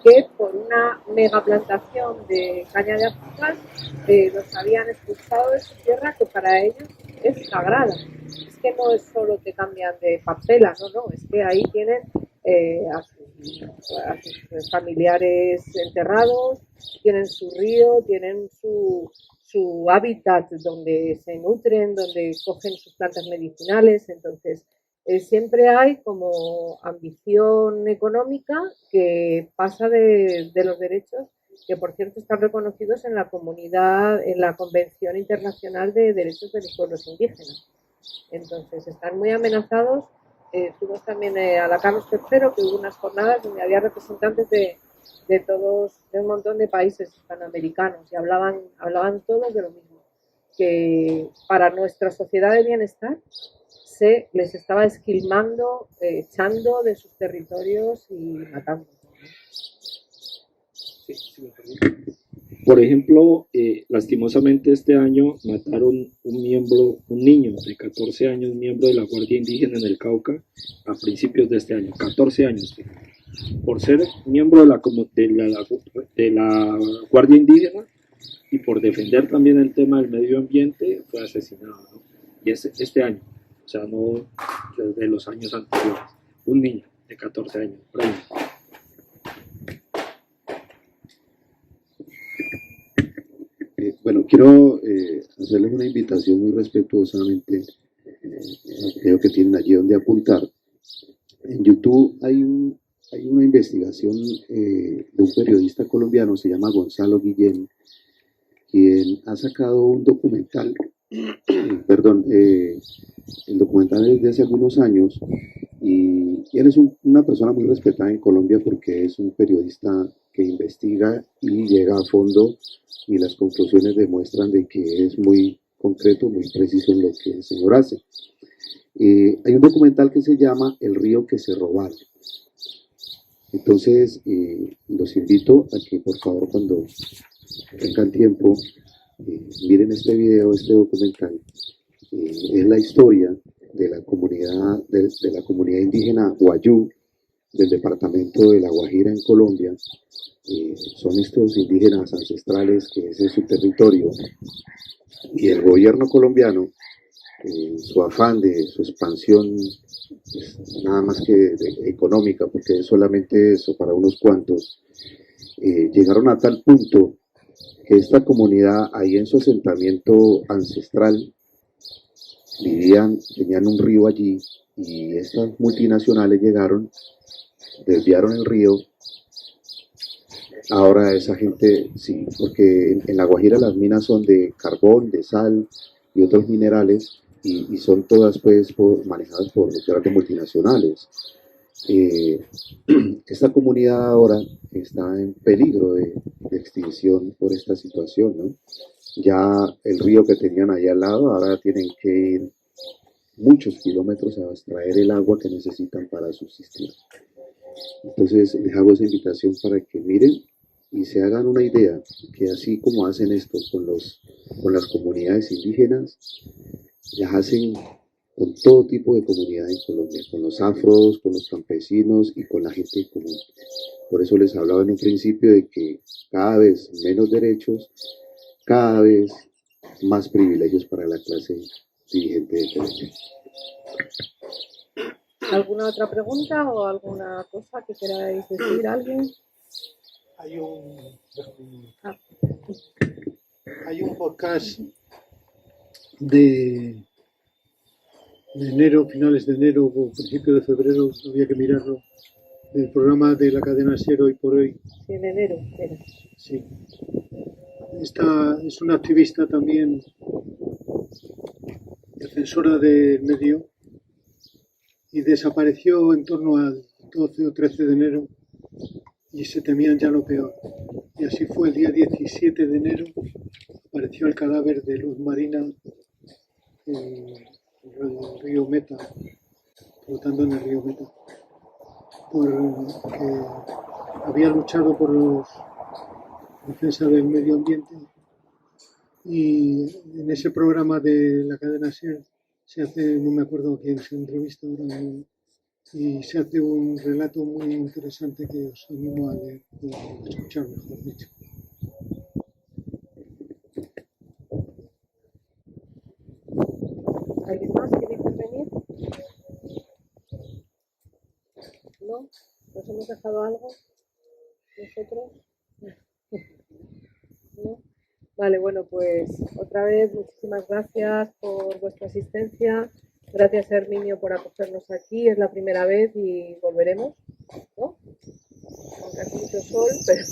que por una megaplantación de caña de azúcar los habían expulsado de su tierra, que para ellos es sagrada. Es que no es solo que cambian de parcela, no, es que ahí tienen a sus familiares enterrados, tienen su río, tienen su hábitat donde se nutren, donde cogen sus plantas medicinales. Entonces siempre hay como ambición económica que pasa de los derechos, que por cierto están reconocidos en la comunidad, en la Convención Internacional de Derechos de los Pueblos Indígenas. Entonces están muy amenazados. Fuimos también a la Carlos III, que hubo unas jornadas donde había representantes de un montón de países hispanoamericanos y hablaban todos de lo mismo, que para nuestra sociedad de bienestar se les estaba esquilmando, echando de sus territorios y matando. Por ejemplo, lastimosamente este año mataron un niño de 14 años, miembro de la Guardia Indígena en el Cauca, a principios de este año, 14 años. Por ser miembro de la Guardia Indígena y por defender también el tema del medio ambiente, fue asesinado, ¿no? Y este año, o sea, no desde los años anteriores, un niño de 14 años. Bueno, quiero hacerles una invitación muy respetuosamente. Creo que tienen allí donde apuntar. En YouTube hay una investigación de un periodista colombiano, se llama Gonzalo Guillén, quien ha sacado un documental, el documental es de hace algunos años, y Y él es una persona muy respetada en Colombia porque es un periodista que investiga y llega a fondo y las conclusiones demuestran de que es muy concreto, muy preciso en lo que el señor hace. Hay un documental que se llama El río que se robaron. Entonces, los invito a que por favor cuando tengan tiempo, miren este video, este documental. Es la historia de la comunidad, de la comunidad indígena Wayuu del departamento de La Guajira en Colombia. Son estos indígenas ancestrales que ese es su territorio y el gobierno colombiano, su afán de su expansión, pues, nada más que económica, porque es solamente eso para unos cuantos, llegaron a tal punto que esta comunidad ahí en su asentamiento ancestral tenían un río allí y estas multinacionales llegaron, desviaron el río. Ahora esa gente, sí, porque en La Guajira las minas son de carbón, de sal y otros minerales y son todas pues manejadas por los grandes multinacionales. Esta comunidad ahora está en peligro de extinción por esta situación, ¿no? Ya el río que tenían allá al lado, ahora tienen que ir muchos kilómetros a extraer el agua que necesitan para subsistir. Entonces les hago esa invitación para que miren y se hagan una idea que así como hacen esto con las comunidades indígenas, las hacen con todo tipo de comunidades en Colombia, con los afros, con los campesinos y con la gente común. Por eso les hablaba en un principio de que cada vez menos derechos, cada vez más privilegios para la clase dirigente de Colombia. ¿Alguna otra pregunta o alguna cosa que queráis decir a alguien? Hay un podcast de enero, finales de enero o principios de febrero, había que mirarlo, del programa de la cadena SER Hoy por Hoy. Sí, en enero. Era. Sí. Esta es una activista también, defensora del medio, y desapareció en torno al 12 o 13 de enero y se temían ya lo peor. Y así fue el día 17 de enero, apareció el cadáver de Luz Marina en el río Meta, flotando en el río Meta, porque había luchado por la defensa del medio ambiente. Y en ese programa de la cadena SER se hace, no me acuerdo a quién se entrevista ahora, y se hace un relato muy interesante que os animo a leer, o a escuchar, mejor dicho. ¿Alguien más quiere intervenir? ¿No? ¿Nos hemos dejado algo? ¿Nosotros? ¿No? Vale, bueno, pues otra vez muchísimas gracias por vuestra asistencia. Gracias, Herminio, por acogernos aquí. Es la primera vez y volveremos, ¿no? Aunque hace mucho sol, pero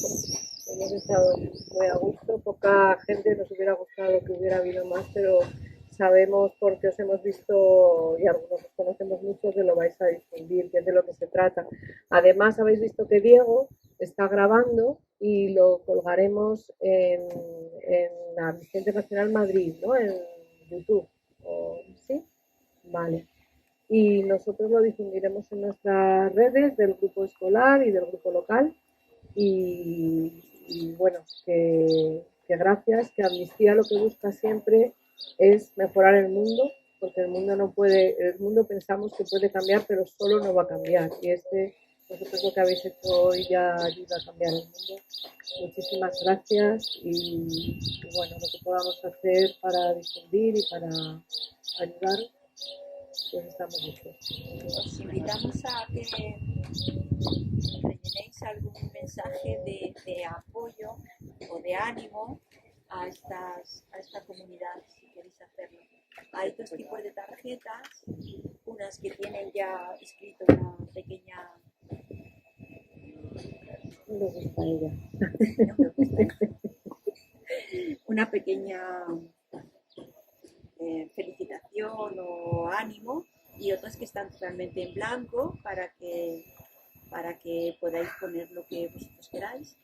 hemos estado muy a gusto. Poca gente, nos hubiera gustado que hubiera habido más, pero sabemos porque os hemos visto y algunos os conocemos mucho que lo vais a difundir, que es de lo que se trata. Además, habéis visto que Diego está grabando y lo colgaremos en la Amnistía Internacional Madrid, ¿no? En YouTube. ¿Sí? Vale. Y nosotros lo difundiremos en nuestras redes del grupo escolar y del grupo local. Y bueno, que gracias, que Amnistía lo que busca siempre es mejorar el mundo, porque el mundo pensamos que puede cambiar, pero solo no va a cambiar. Y vosotros lo que habéis hecho hoy ya ayuda a cambiar el mundo. Muchísimas gracias y bueno, lo que podamos hacer para difundir y para ayudar, pues estamos listos. Os invitamos a que rellenéis algún mensaje de apoyo o de ánimo a esta comunidad, si queréis hacerlo. Hay dos tipos de tarjetas, unas que tienen ya escrito una pequeña... No me gusta ella. No me gusta. Una pequeña felicitación o ánimo, y otras que están totalmente en blanco para que podáis poner lo que vosotros queráis.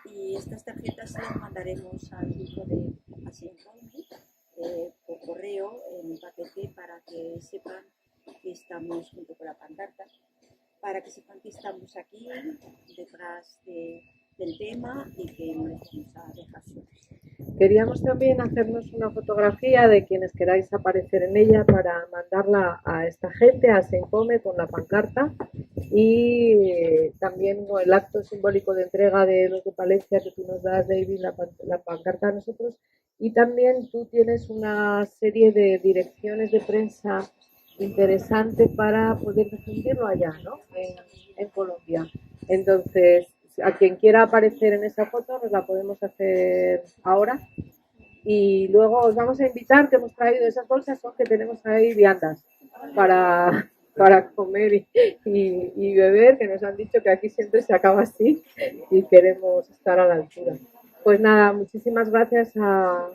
Y estas tarjetas las mandaremos al grupo de Asencomi por correo en un paquete para que sepan que estamos junto con la pancarta, para que sepan que estamos aquí detrás del tema y que no les vamos a dejar solos. Queríamos también hacernos una fotografía de quienes queráis aparecer en ella para mandarla a esta gente, a Sencome, con la pancarta, y también con el acto simbólico de entrega de los de Palencia que tú nos das, David, la pancarta a nosotros. Y también tú tienes una serie de direcciones de prensa interesante para poder difundirlo allá, ¿no? En Colombia. Entonces, a quien quiera aparecer en esa foto nos la podemos hacer ahora, y luego os vamos a invitar, que hemos traído esas bolsas, son que tenemos ahí viandas para comer y beber, que nos han dicho que aquí siempre se acaba así y queremos estar a la altura. Pues nada, muchísimas gracias a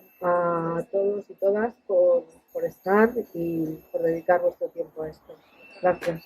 todos y todas por estar y por dedicar vuestro tiempo a esto. Gracias.